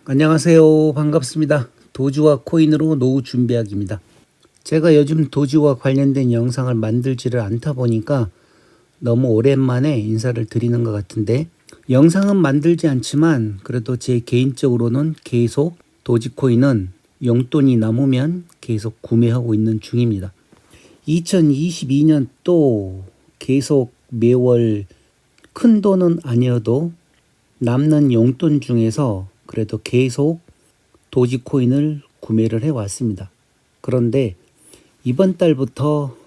안녕하세요. 반갑습니다. 도지와 코인으로 노후 준비하기입니다. 제가 요즘 도지와 관련된 영상을 만들지를 않다 보니까 너무 오랜만에 인사를 드리는 것 같은데, 영상은 만들지 않지만 그래도 제 개인적으로는 계속 도지코인은 용돈이 남으면 계속 구매하고 있는 중입니다. 2022년 또 계속 매월 큰 돈은 아니어도 남는 용돈 중에서 그래도 계속 도지코인을 구매를 해왔습니다. 그런데 이번 달부터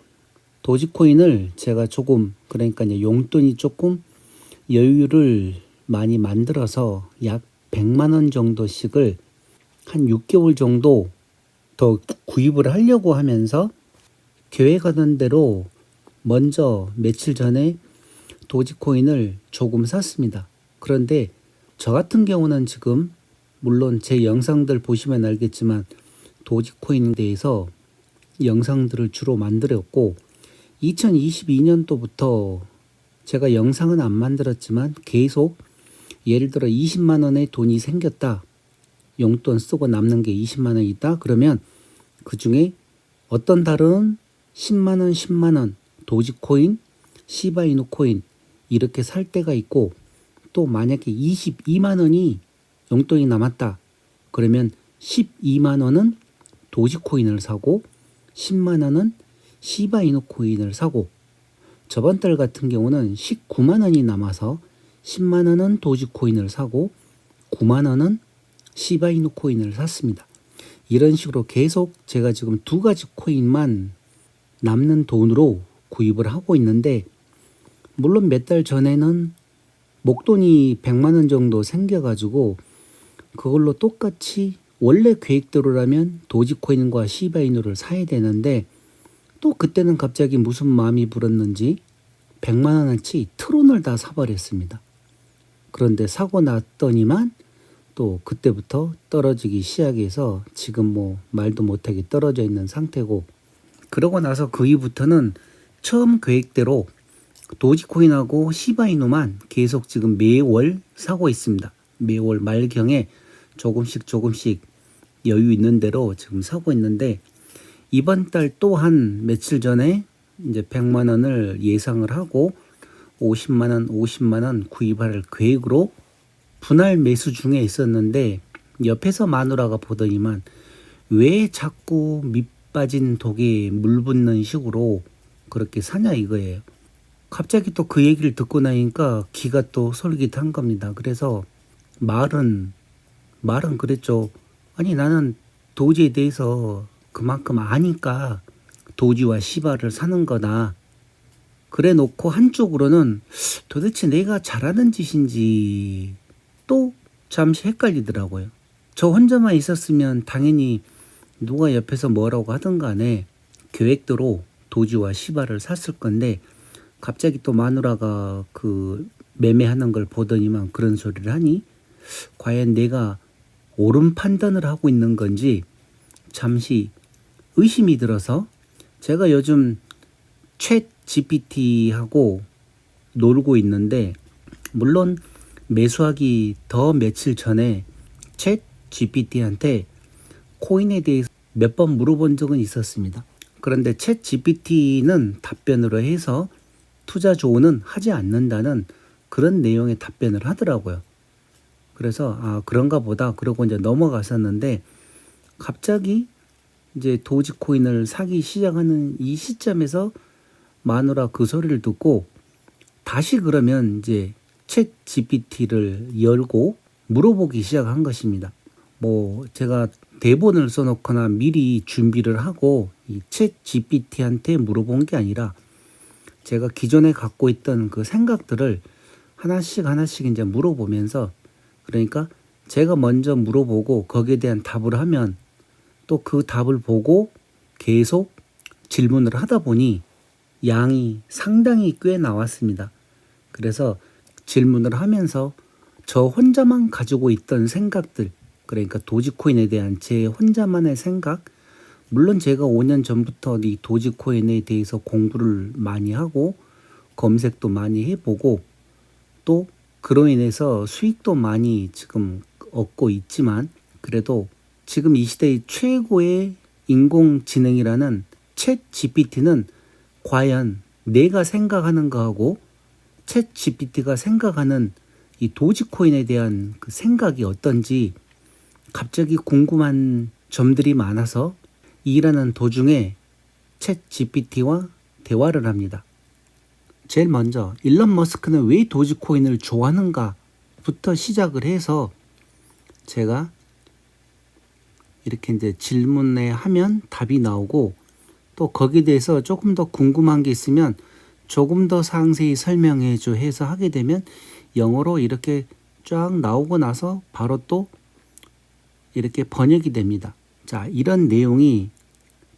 도지코인을 제가 조금, 그러니까 용돈이 조금 여유를 많이 만들어서 약 100만 원 정도씩을 한 6개월 정도 더 구입을 하려고 하면서 계획하던 대로 먼저 며칠 전에 도지코인을 조금 샀습니다. 그런데 저 같은 경우는 지금 물론 제 영상들 보시면 알겠지만 도지코인에 대해서 영상들을 주로 만들었고, 2022년도부터 제가 영상은 안 만들었지만 계속 예를 들어 20만 원의 돈이 생겼다. 용돈 쓰고 남는 게 20만 원이다. 그러면 그 중에 어떤 달은 10만 원, 10만 원 도지코인, 시바이누 코인 이렇게 살 때가 있고, 또 만약에 22만 원이 용돈이 남았다. 그러면 12만 원은 도지코인을 사고 10만 원은 시바이누 코인을 사고, 저번 달 같은 경우는 19만 원이 남아서 10만 원은 도지코인을 사고 9만 원은 시바이누 코인을 샀습니다. 이런 식으로 계속 제가 지금 두 가지 코인만 남는 돈으로 구입을 하고 있는데, 물론 몇 달 전에는 목돈이 100만 원 정도 생겨가지고 그걸로 똑같이 원래 계획대로라면 도지코인과 시바이누를 사야 되는데, 또 그때는 갑자기 무슨 마음이 불었는지 100만 원어치 트론을 다 사버렸습니다. 그런데 사고 났더니만 또 그때부터 떨어지기 시작해서 지금 뭐 말도 못하게 떨어져 있는 상태고, 그러고 나서 그 이후부터는 처음 계획대로 도지코인하고 시바이누만 계속 지금 매월 사고 있습니다. 매월 말경에 조금씩 여유 있는 대로 지금 사고 있는데, 이번 달 또한 며칠 전에 이제 100만 원을 예상을 하고 50만 원 구입할 계획으로 분할 매수 중에 있었는데, 옆에서 마누라가 보더니만 왜 자꾸 밑 빠진 독에 물 붓는 식으로 그렇게 사냐 이거예요. 갑자기 또 그 얘기를 듣고 나니까 기가 또 솔깃한 겁니다. 그래서 말은 그랬죠. 아니 나는 도지에 대해서 그만큼 아니까 도지와 시바를 사는 거다. 그래 놓고 한쪽으로는 도대체 내가 잘하는 짓인지 또 잠시 헷갈리더라고요. 저 혼자만 있었으면 당연히 누가 옆에서 뭐라고 하든 간에 계획대로 도지와 시바를 샀을 건데, 갑자기 또 마누라가 그 매매하는 걸 보더니만 그런 소리를 하니 과연 내가 옳은 판단을 하고 있는 건지 잠시 의심이 들어서, 제가 요즘 챗 GPT하고 놀고 있는데, 물론 매수하기 더 며칠 전에 챗 GPT한테 코인에 대해서 몇 번 물어본 적은 있었습니다. 그런데 챗 GPT는 답변으로 해서 투자 조언은 하지 않는다는 그런 내용의 답변을 하더라고요. 그래서 그런가 보다 그러고 이제 넘어갔었는데, 갑자기 이제 도지코인을 사기 시작하는 이 시점에서 마누라 그 소리를 듣고 다시 그러면 이제 챗 GPT를 열고 물어보기 시작한 것입니다. 뭐 제가 대본을 써놓거나 미리 준비를 하고 이 챗 GPT한테 물어본 게 아니라 제가 기존에 갖고 있던 그 생각들을 하나씩 이제 물어보면서, 그러니까 제가 먼저 물어보고 거기에 대한 답을 하면 또 그 답을 보고 계속 질문을 하다 보니 양이 상당히 꽤 나왔습니다. 그래서 질문을 하면서 저 혼자만 가지고 있던 생각들, 그러니까 도지코인에 대한 제 혼자만의 생각, 물론 제가 5년 전부터 이 도지코인에 대해서 공부를 많이 하고 검색도 많이 해보고 또 그로 인해서 수익도 많이 지금 얻고 있지만 그래도 지금 이 시대의 최고의 인공지능이라는 챗 GPT는 과연 내가 생각하는 거하고 챗 GPT가 생각하는 이 도지코인에 대한 그 생각이 어떤지 갑자기 궁금한 점들이 많아서 일하는 도중에 챗 GPT와 대화를 합니다. 제일 먼저 일론 머스크는 왜 도지코인을 좋아하는가부터 시작을 해서 제가 이렇게 이제 질문에 하면 답이 나오고 또 거기에 대해서 조금 더 궁금한 게 있으면 조금 더 상세히 설명해 줘 해서 하게 되면 영어로 이렇게 쫙 나오고 나서 바로 또 이렇게 번역이 됩니다. 자, 이런 내용이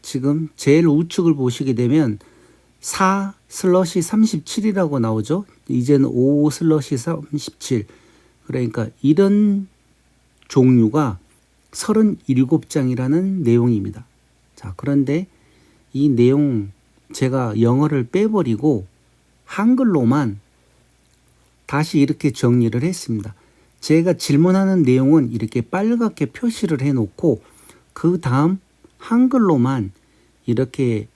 지금 제일 우측을 보시게 되면 4/37이라고 나오죠. 이제는 5/37. 그러니까 이런 종류가 37장이라는 내용입니다. 자, 그런데 이 내용 제가 영어를 빼버리고 한글로만 다시 이렇게 정리를 했습니다. 제가 질문하는 내용은 이렇게 빨갛게 표시를 해놓고 그 다음 한글로만 이렇게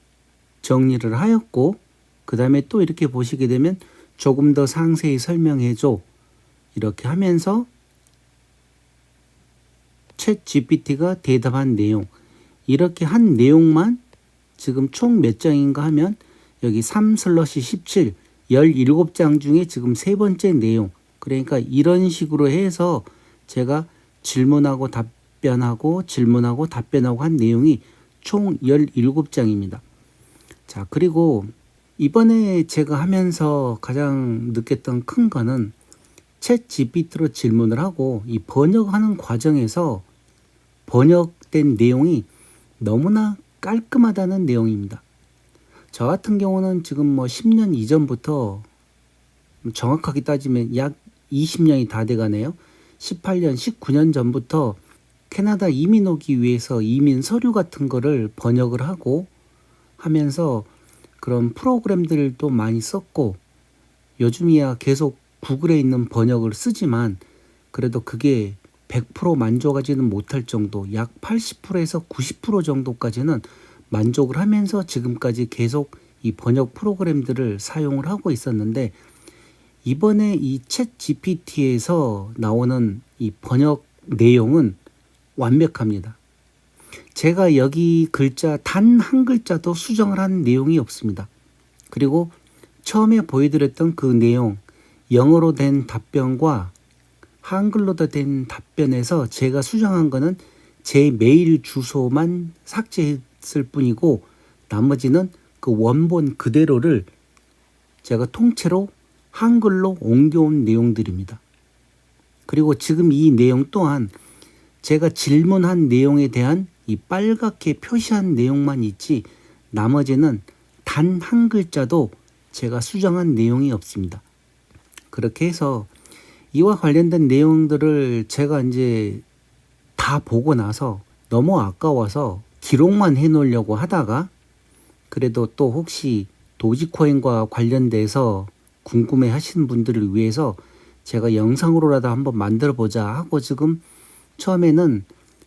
정리를 하였고 그 다음에 또 이렇게 보시게 되면 조금 더 상세히 설명해줘 이렇게 하면서 챗 GPT가 대답한 내용 이렇게 한 내용만 지금 총 몇 장인가 하면 여기 3/17 17장 중에 지금 세 번째 내용 그러니까 이런 식으로 해서 제가 질문하고 답변하고 질문하고 답변하고 한 내용이 총 17장입니다. 자, 그리고 이번에 제가 하면서 가장 느꼈던 큰 거는 챗 GPT로 질문을 하고 이 번역하는 과정에서 번역된 내용이 너무나 깔끔하다는 내용입니다. 저 같은 경우는 지금 뭐 10년 이전부터 정확하게 따지면 약 20년이 다 돼가네요. 18년, 19년 전부터 캐나다 이민 오기 위해서 이민 서류 같은 거를 번역을 하고 하면서 그런 프로그램들도 많이 썼고 요즘이야 계속 구글에 있는 번역을 쓰지만 그래도 그게 100% 만족하지는 못할 정도 약 80%에서 90% 정도까지는 만족을 하면서 지금까지 계속 이 번역 프로그램들을 사용을 하고 있었는데 이번에 이 챗 GPT에서 나오는 이 번역 내용은 완벽합니다. 제가 여기 글자 단 한 글자도 수정을 한 내용이 없습니다. 그리고 처음에 보여드렸던 그 내용 영어로 된 답변과 한글로 된 답변에서 제가 수정한 거는 제 메일 주소만 삭제했을 뿐이고 나머지는 그 원본 그대로를 제가 통째로 한글로 옮겨온 내용들입니다. 그리고 지금 이 내용 또한 제가 질문한 내용에 대한 이 빨갛게 표시한 내용만 있지 나머지는 단 한 글자도 제가 수정한 내용이 없습니다. 그렇게 해서 이와 관련된 내용들을 제가 이제 다 보고 나서 너무 아까워서 기록만 해놓으려고 하다가 그래도 또 혹시 도지코인과 관련돼서 궁금해 하시는 분들을 위해서 제가 영상으로라도 한번 만들어 보자 하고 지금 처음에는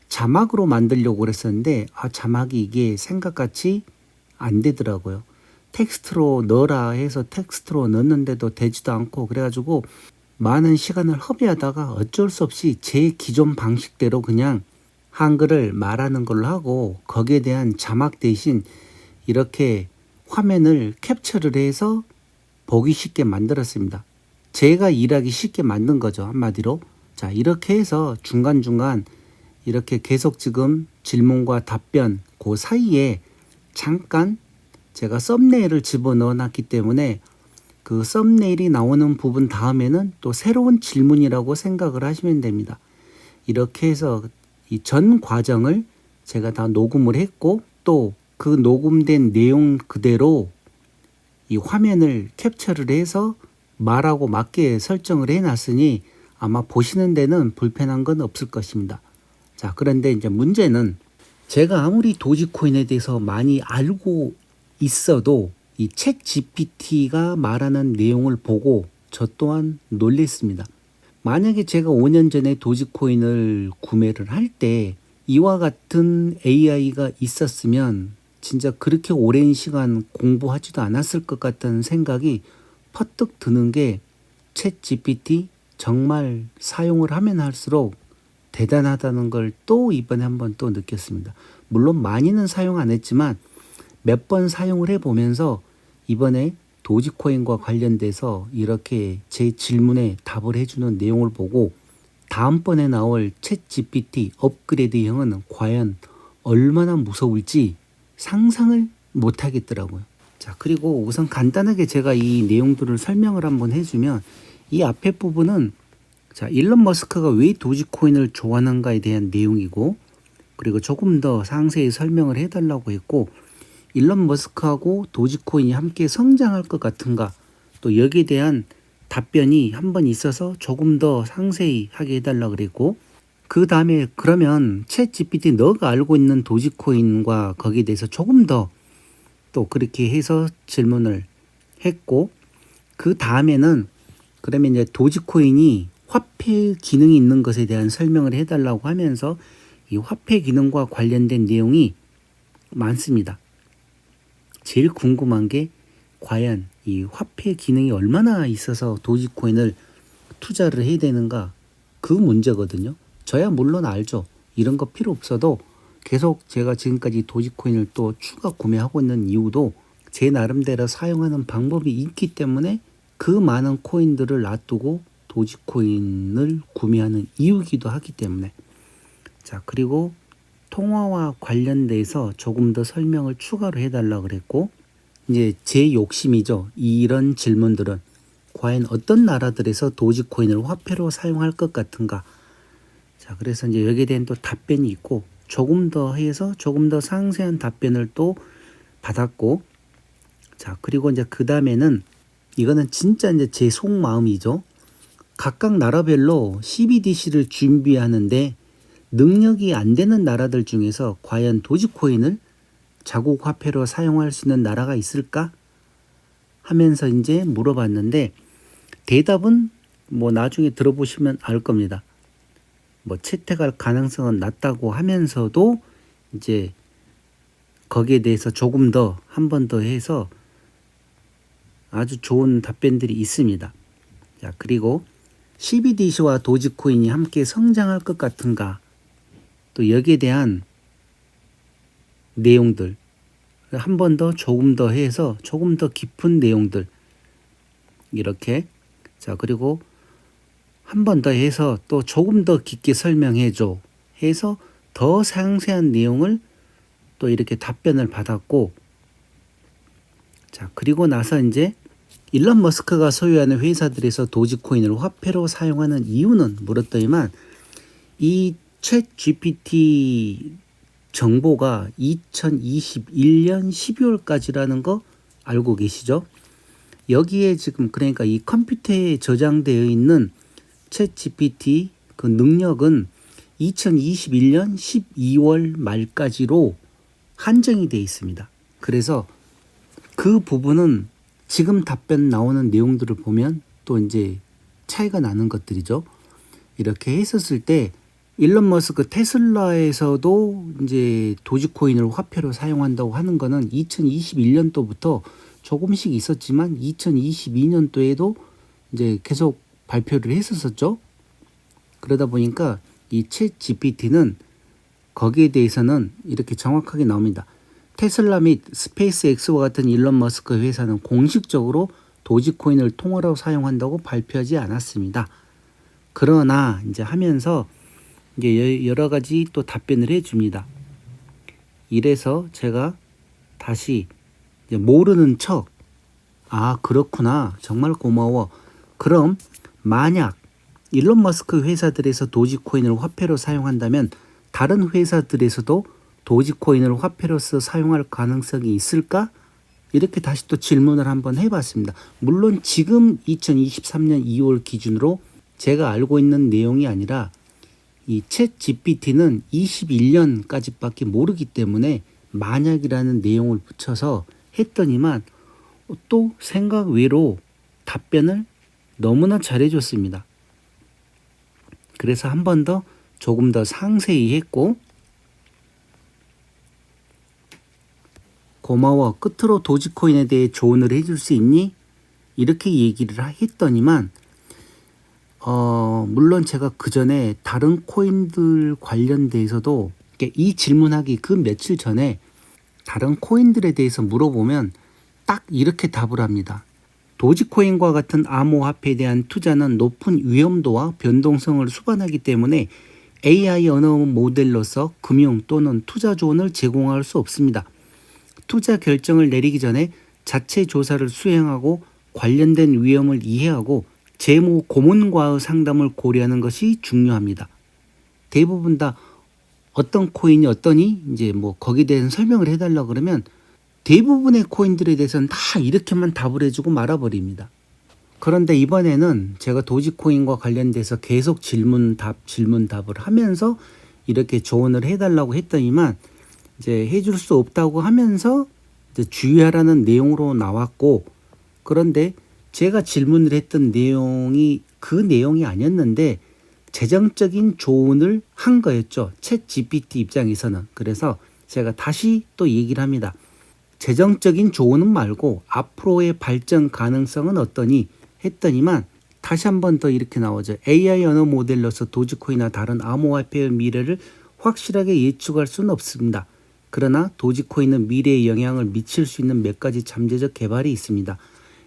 자막으로 만들려고 그랬었는데 자막이 이게 생각같이 안 되더라고요. 텍스트로 넣어라 해서 텍스트로 넣었는데도 되지도 않고 그래가지고 많은 시간을 허비하다가 어쩔 수 없이 제 기존 방식대로 그냥 한글을 말하는 걸로 하고 거기에 대한 자막 대신 이렇게 화면을 캡처를 해서 보기 쉽게 만들었습니다. 제가 일하기 쉽게 만든 거죠, 한마디로. 자, 이렇게 해서 중간중간 이렇게 계속 지금 질문과 답변 그 사이에 잠깐 제가 썸네일을 집어넣어 놨기 때문에 그 썸네일이 나오는 부분 다음에는 또 새로운 질문이라고 생각을 하시면 됩니다. 이렇게 해서 이 전 과정을 제가 다 녹음을 했고 또 그 녹음된 내용 그대로 이 화면을 캡처를 해서 말하고 맞게 설정을 해놨으니 아마 보시는 데는 불편한 건 없을 것입니다. 자, 그런데 이제 문제는 제가 아무리 도지코인에 대해서 많이 알고 있어도 이 챗 GPT가 말하는 내용을 보고 저 또한 놀랬습니다. 만약에 제가 5년 전에 도지코인을 구매를 할 때 이와 같은 AI가 있었으면 진짜 그렇게 오랜 시간 공부하지도 않았을 것 같다는 생각이 퍼뜩 드는 게 챗 GPT 정말 사용을 하면 할수록 대단하다는 걸 또 이번에 한번 또 느꼈습니다. 물론 많이는 사용 안 했지만 몇 번 사용을 해보면서 이번에 도지코인과 관련돼서 이렇게 제 질문에 답을 해주는 내용을 보고 다음번에 나올 챗 GPT 업그레이드형은 과연 얼마나 무서울지 상상을 못 하겠더라고요. 자, 그리고 우선 간단하게 제가 이 내용들을 설명을 한번 해주면 이 앞에 부분은 자, 일론 머스크가 왜 도지코인을 좋아하는가에 대한 내용이고 그리고 조금 더 상세히 설명을 해달라고 했고 일론 머스크하고 도지코인이 함께 성장할 것 같은가 또 여기에 대한 답변이 한번 있어서 조금 더 상세히 하게 해달라고 그랬고 그 다음에 그러면 챗 GPT 너가 알고 있는 도지코인과 거기에 대해서 조금 더 또 그렇게 해서 질문을 했고 그 다음에는 그러면 이제 도지코인이 화폐 기능이 있는 것에 대한 설명을 해달라고 하면서 이 화폐 기능과 관련된 내용이 많습니다. 제일 궁금한 게 과연 이 화폐 기능이 얼마나 있어서 도지코인을 투자를 해야 되는가 그 문제거든요. 저야 물론 알죠. 이런 거 필요 없어도 계속 제가 지금까지 도지코인을 또 추가 구매하고 있는 이유도 제 나름대로 사용하는 방법이 있기 때문에 그 많은 코인들을 놔두고 도지코인을 구매하는 이유이기도 하기 때문에 자 그리고 통화와 관련돼서 조금 더 설명을 추가로 해달라 그랬고 이제 제 욕심이죠. 이런 질문들은 과연 어떤 나라들에서 도지코인을 화폐로 사용할 것 같은가. 자 그래서 이제 여기에 대한 또 답변이 있고 조금 더 해서 조금 더 상세한 답변을 또 받았고 자 그리고 이제 그 다음에는 이거는 진짜 이제 제 속마음이죠. 각각 나라별로 CBDC를 준비하는데 능력이 안 되는 나라들 중에서 과연 도지코인을 자국 화폐로 사용할 수 있는 나라가 있을까? 하면서 이제 물어봤는데 대답은 뭐 나중에 들어보시면 알 겁니다. 뭐 채택할 가능성은 낮다고 하면서도 이제 거기에 대해서 조금 더 한 번 더 해서 아주 좋은 답변들이 있습니다. 자, 그리고 CBDC와 도지코인이 함께 성장할 것 같은가? 또 여기에 대한 내용들 한 번 더 조금 더 해서 조금 더 깊은 내용들 이렇게 자 그리고 한 번 더 해서 또 조금 더 깊게 설명해 줘 해서 더 상세한 내용을 또 이렇게 답변을 받았고 자 그리고 나서 이제 일론 머스크가 소유하는 회사들에서 도지코인을 화폐로 사용하는 이유는 물었더니만 이 챗 GPT 정보가 2021년 12월까지라는 거 알고 계시죠? 여기에 지금 그러니까 이 컴퓨터에 저장되어 있는 챗 GPT 그 능력은 2021년 12월 말까지로 한정이 되어 있습니다. 그래서 그 부분은 지금 답변 나오는 내용들을 보면 또 이제 차이가 나는 것들이죠. 이렇게 했었을 때 일론 머스크 테슬라에서도 이제 도지코인을 화폐로 사용한다고 하는 거는 2021년도부터 조금씩 있었지만 2022년도에도 이제 계속 발표를 했었었죠. 그러다 보니까 이 챗 GPT는 거기에 대해서는 이렇게 정확하게 나옵니다. 테슬라 및 스페이스X와 같은 일론 머스크 회사는 공식적으로 도지코인을 통화로 사용한다고 발표하지 않았습니다. 그러나 이제 하면서 이제 여러 가지 또 답변을 해줍니다. 이래서 제가 다시 이제 모르는 척, 아 그렇구나 정말 고마워. 그럼 만약 일론 머스크 회사들에서 도지코인을 화폐로 사용한다면 다른 회사들에서도 도지코인을 화폐로서 사용할 가능성이 있을까? 이렇게 다시 또 질문을 한번 해봤습니다. 물론 지금 2023년 2월 기준으로 제가 알고 있는 내용이 아니라 이 챗 GPT는 21년까지밖에 모르기 때문에 만약이라는 내용을 붙여서 했더니만 또 생각 외로 답변을 너무나 잘해줬습니다. 그래서 한 번 더 조금 더 상세히 했고, 고마워. 끝으로 도지코인에 대해 조언을 해줄 수 있니? 이렇게 얘기를 했더니만 물론 제가 그 전에 다른 코인들 관련돼서도 이 질문하기 그 며칠 전에 다른 코인들에 대해서 물어보면 딱 이렇게 답을 합니다. 도지코인과 같은 암호화폐에 대한 투자는 높은 위험도와 변동성을 수반하기 때문에 AI 언어 모델로서 금융 또는 투자 조언을 제공할 수 없습니다. 투자 결정을 내리기 전에 자체 조사를 수행하고 관련된 위험을 이해하고 재무 고문과의 상담을 고려하는 것이 중요합니다. 대부분 다 어떤 코인이 어떠니? 이제 뭐 거기에 대해서 설명을 해달라 그러면 대부분의 코인들에 대해서는 다 이렇게만 답을 해주고 말아버립니다. 그런데 이번에는 제가 도지코인과 관련돼서 계속 질문답을 하면서 이렇게 조언을 해달라고 했더니만 이제 해줄 수 없다고 하면서 이제 주의하라는 내용으로 나왔고, 그런데 제가 질문을 했던 내용이 그 내용이 아니었는데 재정적인 조언을 한 거였죠. 챗 GPT 입장에서는. 그래서 제가 다시 또 얘기를 합니다. 재정적인 조언은 말고 앞으로의 발전 가능성은 어떠니? 했더니만 다시 한 번 더 이렇게 나오죠. AI 언어 모델로서 도지코인이나 다른 암호화폐의 미래를 확실하게 예측할 수는 없습니다. 그러나 도지코인은 미래에 영향을 미칠 수 있는 몇 가지 잠재적 개발이 있습니다.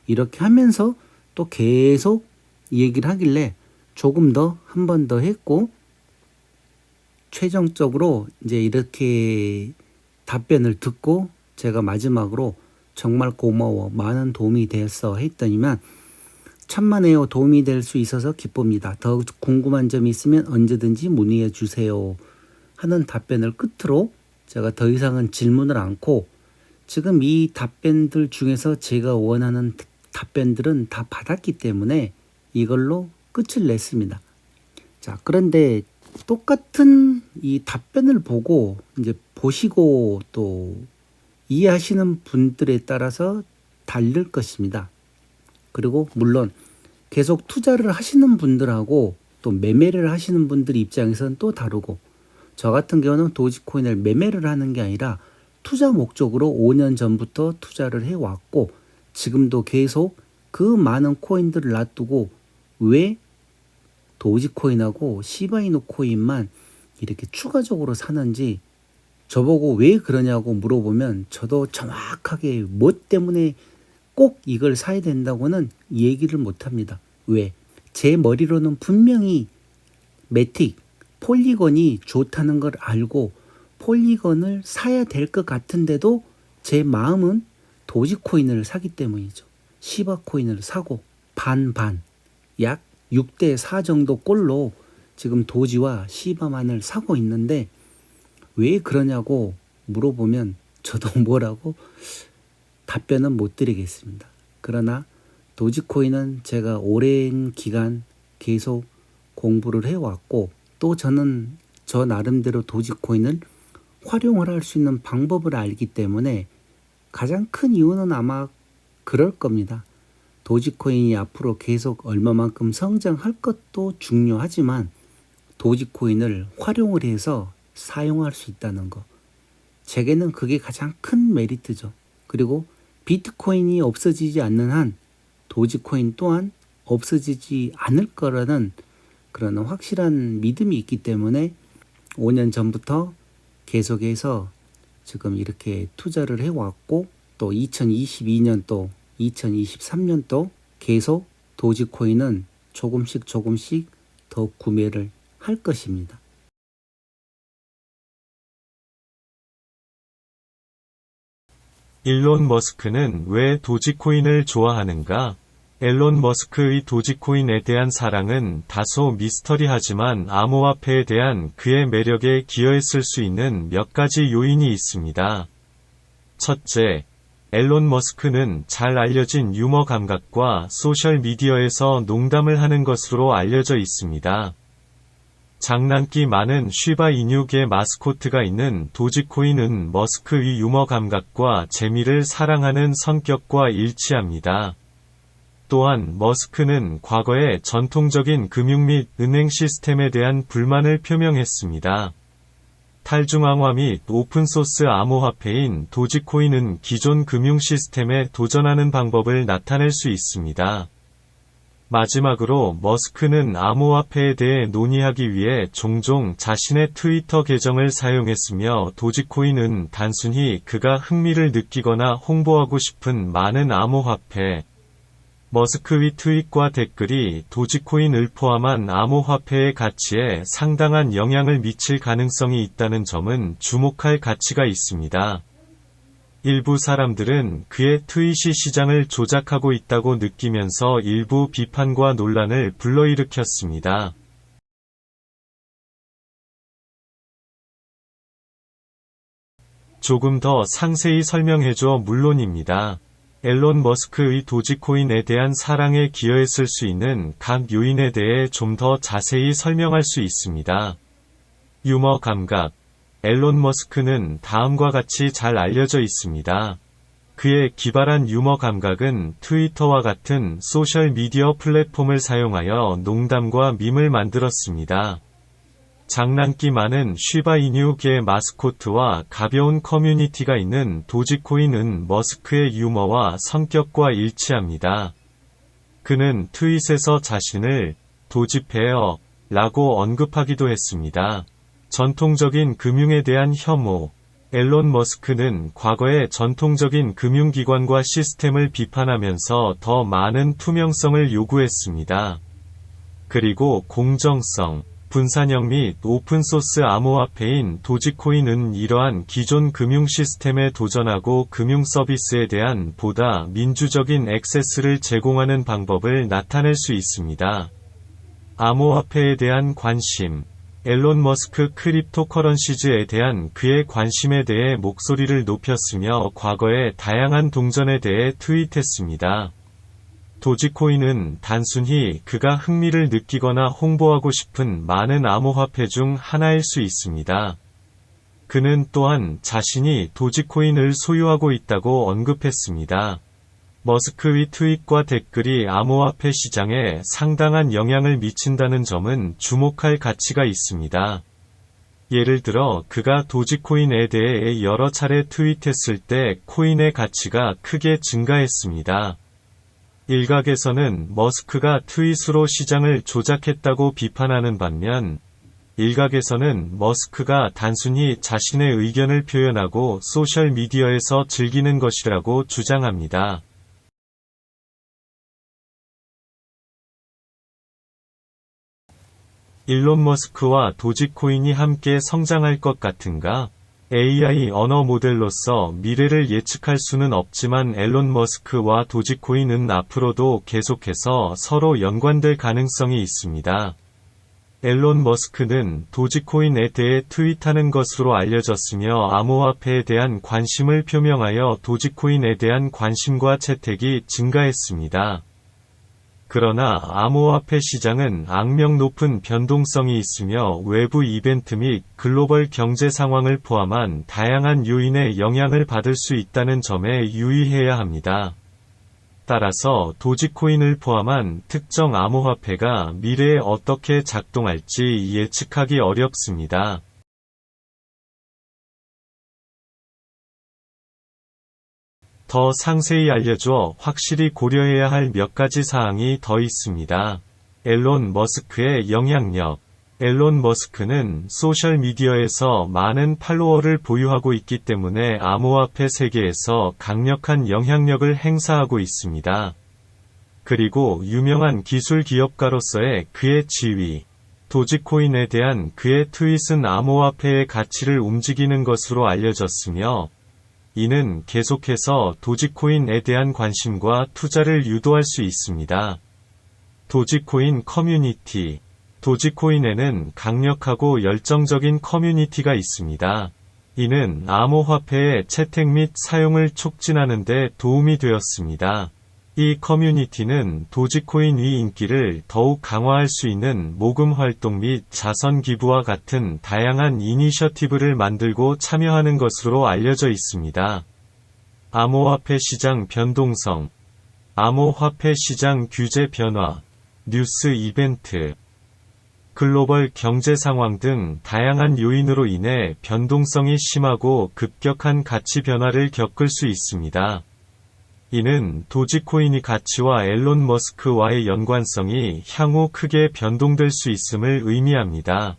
이렇게 하면서 또 계속 얘기를 하길래 조금 더 한 번 더 했고, 최종적으로 이제 이렇게 답변을 듣고 제가 마지막으로 정말 고마워, 많은 도움이 되었어 했더니만 천만에요, 도움이 될 수 있어서 기쁩니다. 더 궁금한 점이 있으면 언제든지 문의해 주세요 하는 답변을 끝으로 제가 더 이상은 질문을 않고, 지금 이 답변들 중에서 제가 원하는 답변들은 다 받았기 때문에 이걸로 끝을 냈습니다. 자, 그런데 똑같은 이 답변을 보고 이제 보시고 또 이해하시는 분들에 따라서 다를 것입니다. 그리고 물론 계속 투자를 하시는 분들하고 또 매매를 하시는 분들 입장에서는 또 다르고, 저 같은 경우는 도지코인을 매매를 하는 게 아니라 투자 목적으로 5년 전부터 투자를 해왔고 지금도 계속 그 많은 코인들을 놔두고 왜 도지코인하고 시바이누 코인만 이렇게 추가적으로 사는지 저보고 왜 그러냐고 물어보면 저도 정확하게 뭐 때문에 꼭 이걸 사야 된다고는 얘기를 못합니다. 왜? 제 머리로는 분명히 매틱, 폴리건이 좋다는 걸 알고 폴리건을 사야 될 것 같은데도 제 마음은 도지코인을 사기 때문이죠. 시바코인을 사고 반반, 약 6대4 정도 꼴로 지금 도지와 시바만을 사고 있는데 왜 그러냐고 물어보면 저도 뭐라고 답변은 못 드리겠습니다. 그러나 도지코인은 제가 오랜 기간 계속 공부를 해왔고 또 저는 저 나름대로 도지코인을 활용을 할 수 있는 방법을 알기 때문에 가장 큰 이유는 아마 그럴 겁니다. 도지코인이 앞으로 계속 얼마만큼 성장할 것도 중요하지만 도지코인을 활용을 해서 사용할 수 있다는 거. 제게는 그게 가장 큰 메리트죠. 그리고 비트코인이 없어지지 않는 한 도지코인 또한 없어지지 않을 거라는 그런 확실한 믿음이 있기 때문에 5년 전부터 계속해서 지금 이렇게 투자를 해왔고 또 2022년도 2023년도 계속 도지코인은 조금씩 더 구매를 할 것입니다. 일론 머스크는 왜 도지코인을 좋아하는가? 앨런 머스크의 도지코인에 대한 사랑은 다소 미스터리하지만 암호화폐에 대한 그의 매력에 기여했을 수 있는 몇 가지 요인이 있습니다. 첫째, 앨런 머스크는 잘 알려진 유머 감각과 소셜미디어에서 농담을 하는 것으로 알려져 있습니다. 장난기 많은 쉬바 이뉴의 마스코트가 있는 도지코인은 머스크의 유머 감각과 재미를 사랑하는 성격과 일치합니다. 또한 머스크는 과거의 전통적인 금융 및 은행 시스템에 대한 불만을 표명했습니다. 탈중앙화 및 오픈소스 암호화폐인 도지코인은 기존 금융 시스템에 도전하는 방법을 나타낼 수 있습니다. 마지막으로 머스크는 암호화폐에 대해 논의하기 위해 종종 자신의 트위터 계정을 사용했으며 도지코인은 단순히 그가 흥미를 느끼거나 홍보하고 싶은 많은 암호화폐, 머스크의 트윗과 댓글이 도지코인을 포함한 암호화폐의 가치에 상당한 영향을 미칠 가능성이 있다는 점은 주목할 가치가 있습니다. 일부 사람들은 그의 트윗이 시장을 조작하고 있다고 느끼면서 일부 비판과 논란을 불러일으켰습니다. 조금 더 상세히 설명해줘 물론입니다. 앨런 머스크의 도지코인에 대한 사랑에 기여했을 수 있는 각 요인에 대해 좀 더 자세히 설명할 수 있습니다. 유머 감각. 앨런 머스크는 다음과 같이 잘 알려져 있습니다. 그의 기발한 유머 감각은 트위터와 같은 소셜미디어 플랫폼을 사용하여 농담과 밈을 만들었습니다. 장난기 많은 쉬바이뉴계 마스코트와 가벼운 커뮤니티가 있는 도지코인은 머스크의 유머와 성격과 일치합니다. 그는 트윗에서 자신을 도지페어 라고 언급하기도 했습니다. 전통적인 금융에 대한 혐오. 앨런 머스크는 과거의 전통적인 금융기관과 시스템을 비판하면서 더 많은 투명성을 요구했습니다. 그리고 공정성. 분산형 및 오픈소스 암호화폐인 도지코인은 이러한 기존 금융 시스템에 도전하고 금융 서비스에 대한 보다 민주적인 액세스를 제공하는 방법을 나타낼 수 있습니다. 암호화폐에 대한 관심. 앨런 머스크 크립토커런시즈에 대한 그의 관심에 대해 목소리를 높였으며 과거의 다양한 동전에 대해 트윗했습니다. 도지코인은 단순히 그가 흥미를 느끼거나 홍보하고 싶은 많은 암호화폐 중 하나일 수 있습니다. 그는 또한 자신이 도지코인을 소유하고 있다고 언급했습니다. 머스크의 트윗과 댓글이 암호화폐 시장에 상당한 영향을 미친다는 점은 주목할 가치가 있습니다. 예를 들어 그가 도지코인에 대해 여러 차례 트윗했을 때 코인의 가치가 크게 증가했습니다. 일각에서는 머스크가 트윗으로 시장을 조작했다고 비판하는 반면, 일각에서는 머스크가 단순히 자신의 의견을 표현하고 소셜미디어에서 즐기는 것이라고 주장합니다. 일론 머스크와 도지코인이 함께 성장할 것 같은가? AI 언어 모델로서 미래를 예측할 수는 없지만 앨런 머스크와 도지코인은 앞으로도 계속해서 서로 연관될 가능성이 있습니다. 앨런 머스크는 도지코인에 대해 트윗하는 것으로 알려졌으며 암호화폐에 대한 관심을 표명하여 도지코인에 대한 관심과 채택이 증가했습니다. 그러나 암호화폐 시장은 악명 높은 변동성이 있으며 외부 이벤트 및 글로벌 경제 상황을 포함한 다양한 요인의 영향을 받을 수 있다는 점에 유의해야 합니다. 따라서 도지코인을 포함한 특정 암호화폐가 미래에 어떻게 작동할지 예측하기 어렵습니다. 더 상세히 알려줘 확실히 고려해야 할 몇 가지 사항이 더 있습니다. 앨런 머스크의 영향력. 앨런 머스크는 소셜미디어에서 많은 팔로워를 보유하고 있기 때문에 암호화폐 세계에서 강력한 영향력을 행사하고 있습니다. 그리고 유명한 기술 기업가로서의 그의 지위. 도지코인에 대한 그의 트윗은 암호화폐의 가치를 움직이는 것으로 알려졌으며, 이는 계속해서 도지코인에 대한 관심과 투자를 유도할 수 있습니다. 도지코인 커뮤니티. 도지코인에는 강력하고 열정적인 커뮤니티가 있습니다. 이는 암호화폐의 채택 및 사용을 촉진하는 데 도움이 되었습니다. 이 커뮤니티는 도지코인의 인기를 더욱 강화할 수 있는 모금 활동 및 자선 기부와 같은 다양한 이니셔티브를 만들고 참여하는 것으로 알려져 있습니다. 암호화폐 시장 변동성. 암호화폐 시장 규제 변화, 뉴스 이벤트, 글로벌 경제 상황 등 다양한 요인으로 인해 변동성이 심하고 급격한 가치 변화를 겪을 수 있습니다. 이는 도지코인의 가치와 앨런 머스크와의 연관성이 향후 크게 변동될 수 있음을 의미합니다.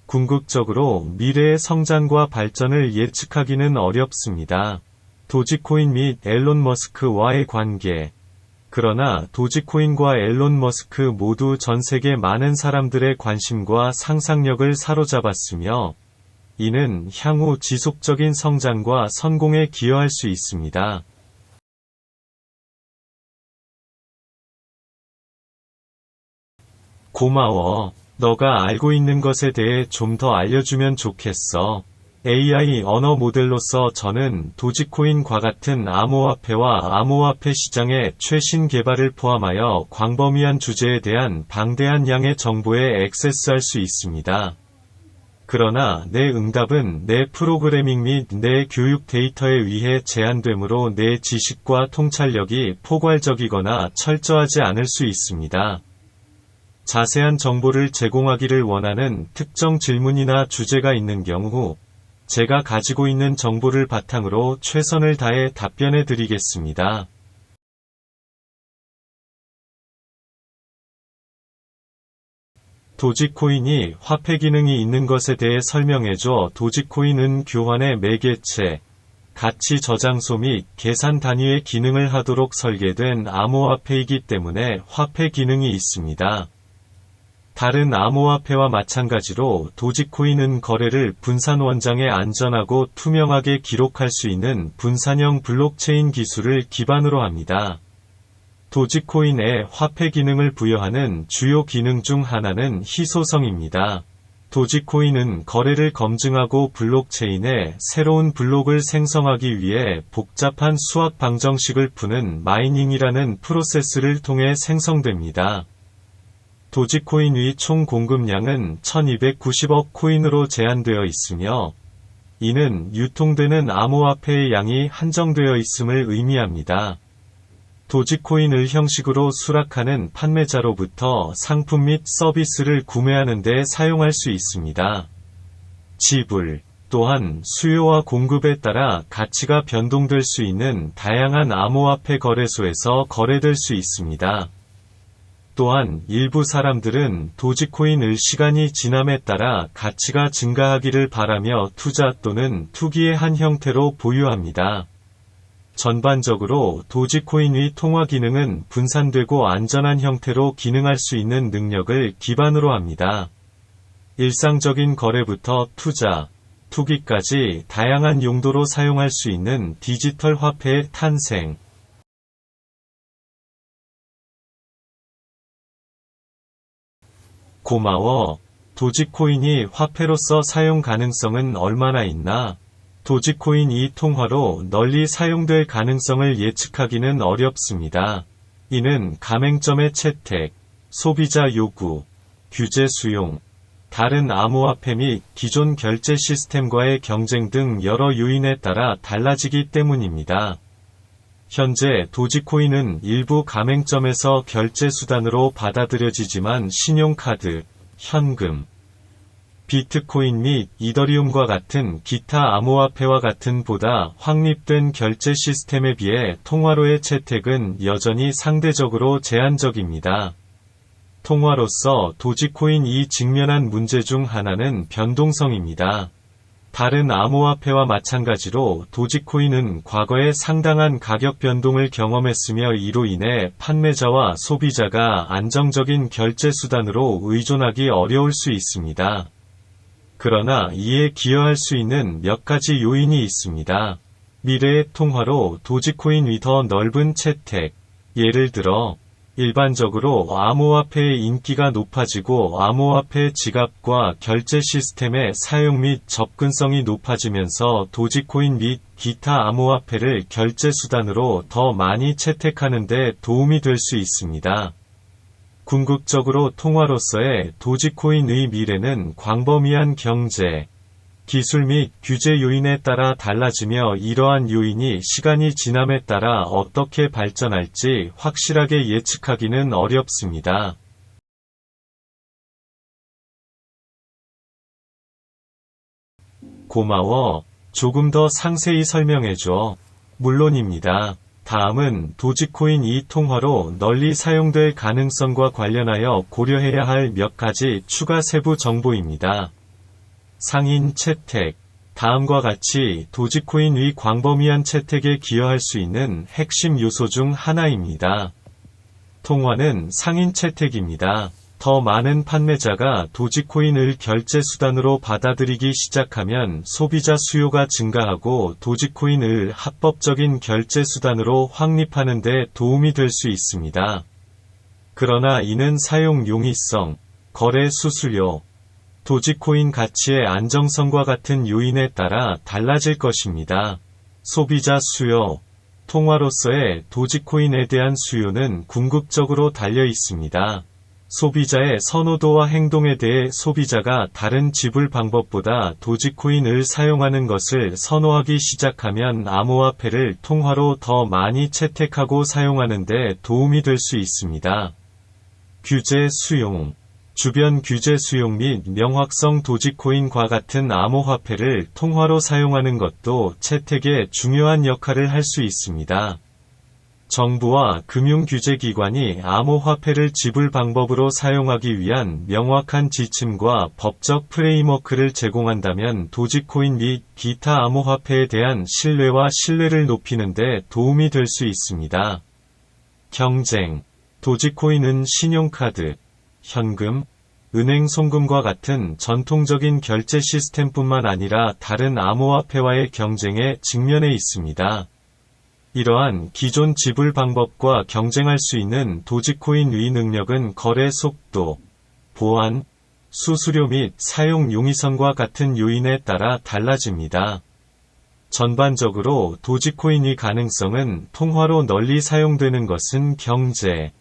궁극적으로 미래의 성장과 발전을 예측하기는 어렵습니다. 도지코인 및 앨런 머스크와의 관계. 그러나 도지코인과 앨런 머스크 모두 전 세계 많은 사람들의 관심과 상상력을 사로잡았으며, 이는 향후 지속적인 성장과 성공에 기여할 수 있습니다. 고마워. 너가 알고 있는 것에 대해 좀 더 알려주면 좋겠어. AI 언어 모델로서 저는 도지코인과 같은 암호화폐와 암호화폐 시장의 최신 개발을 포함하여 광범위한 주제에 대한 방대한 양의 정보에 액세스할 수 있습니다. 그러나 내 응답은 내 프로그래밍 및 내 교육 데이터에 의해 제한되므로 내 지식과 통찰력이 포괄적이거나 철저하지 않을 수 있습니다. 자세한 정보를 제공하기를 원하는 특정 질문이나 주제가 있는 경우, 제가 가지고 있는 정보를 바탕으로 최선을 다해 답변해 드리겠습니다. 도지코인이 화폐 기능이 있는 것에 대해 설명해줘. 도지코인은 교환의 매개체, 가치 저장소 및 계산 단위의 기능을 하도록 설계된 암호화폐이기 때문에 화폐 기능이 있습니다. 다른 암호화폐와 마찬가지로 도지코인은 거래를 분산 원장에 안전하고 투명하게 기록할 수 있는 분산형 블록체인 기술을 기반으로 합니다. 도지코인에 화폐 기능을 부여하는 주요 기능 중 하나는 희소성입니다. 도지코인은 거래를 검증하고 블록체인에 새로운 블록을 생성하기 위해 복잡한 수학 방정식을 푸는 마이닝이라는 프로세스를 통해 생성됩니다. 도지코인의 총 공급량은 1290억 코인으로 제한되어 있으며, 이는 유통되는 암호화폐의 양이 한정되어 있음을 의미합니다. 도지코인을 형식으로 수락하는 판매자로부터 상품 및 서비스를 구매하는 데 사용할 수 있습니다. 지불 또한 수요와 공급에 따라 가치가 변동될 수 있는 다양한 암호화폐 거래소에서 거래될 수 있습니다. 또한 일부 사람들은 도지코인을 시간이 지남에 따라 가치가 증가하기를 바라며 투자 또는 투기의 한 형태로 보유합니다. 전반적으로 도지코인의 통화 기능은 분산되고 안전한 형태로 기능할 수 있는 능력을 기반으로 합니다. 일상적인 거래부터 투자, 투기까지 다양한 용도로 사용할 수 있는 디지털 화폐의 탄생. 고마워. 도지코인이 화폐로서 사용 가능성은 얼마나 있나? 도지코인 이 통화로 널리 사용될 가능성을 예측하기는 어렵습니다. 이는 가맹점의 채택, 소비자 요구, 규제 수용, 다른 암호화폐 및 기존 결제 시스템과의 경쟁 등 여러 요인에 따라 달라지기 때문입니다. 현재 도지코인은 일부 가맹점에서 결제 수단으로 받아들여지지만 신용카드, 현금, 비트코인 및 이더리움과 같은 기타 암호화폐와 같은 보다 확립된 결제 시스템에 비해 통화로의 채택은 여전히 상대적으로 제한적입니다. 통화로서 도지코인이 직면한 문제 중 하나는 변동성입니다. 다른 암호화폐와 마찬가지로 도지코인은 과거에 상당한 가격 변동을 경험했으며 이로 인해 판매자와 소비자가 안정적인 결제 수단으로 의존하기 어려울 수 있습니다. 그러나 이에 기여할 수 있는 몇 가지 요인이 있습니다. 미래의 통화로 도지코인의 더 넓은 채택, 예를 들어 일반적으로 암호화폐의 인기가 높아지고 암호화폐 지갑과 결제 시스템의 사용 및 접근성이 높아지면서 도지코인 및 기타 암호화폐를 결제 수단으로 더 많이 채택하는 데 도움이 될 수 있습니다. 궁극적으로 통화로서의 도지코인의 미래는 광범위한 경제, 기술 및 규제 요인에 따라 달라지며 이러한 요인이 시간이 지남에 따라 어떻게 발전할지 확실하게 예측하기는 어렵습니다. 고마워. 조금 더 상세히 설명해줘. 물론입니다. 다음은 도지코인 통화로 널리 사용될 가능성과 관련하여 고려해야 할 몇 가지 추가 세부 정보입니다. 상인 채택. 다음과 같이 도지코인 광범위한 채택에 기여할 수 있는 핵심 요소 중 하나입니다. 통화는 상인 채택입니다. 더 많은 판매자가 도지코인을 결제 수단으로 받아들이기 시작하면 소비자 수요가 증가하고 도지코인을 합법적인 결제 수단으로 확립하는 데 도움이 될 수 있습니다. 그러나 이는 사용 용이성, 거래 수수료, 도지코인 가치의 안정성과 같은 요인에 따라 달라질 것입니다. 소비자 수요, 통화로서의 도지코인에 대한 수요는 궁극적으로 달려 있습니다. 소비자의 선호도와 행동에 대해 소비자가 다른 지불 방법보다 도지코인을 사용하는 것을 선호하기 시작하면 암호화폐를 통화로 더 많이 채택하고 사용하는 데 도움이 될 수 있습니다. 규제 수용. 주변 규제 수용 및 명확성 도지코인과 같은 암호화폐를 통화로 사용하는 것도 채택에 중요한 역할을 할 수 있습니다. 정부와 금융규제기관이 암호화폐를 지불 방법으로 사용하기 위한 명확한 지침과 법적 프레임워크를 제공한다면 도지코인 및 기타 암호화폐에 대한 신뢰와 신뢰를 높이는 데 도움이 될 수 있습니다. 경쟁. 도지코인은 신용카드, 현금, 은행 송금과 같은 전통적인 결제 시스템뿐만 아니라 다른 암호화폐와의 경쟁에 직면해 있습니다. 이러한 기존 지불 방법과 경쟁할 수 있는 도지코인의 능력은 거래 속도, 보안, 수수료 및 사용 용이성과 같은 요인에 따라 달라집니다. 전반적으로 도지코인의 가능성은 통화로 널리 사용되는 것은 경제,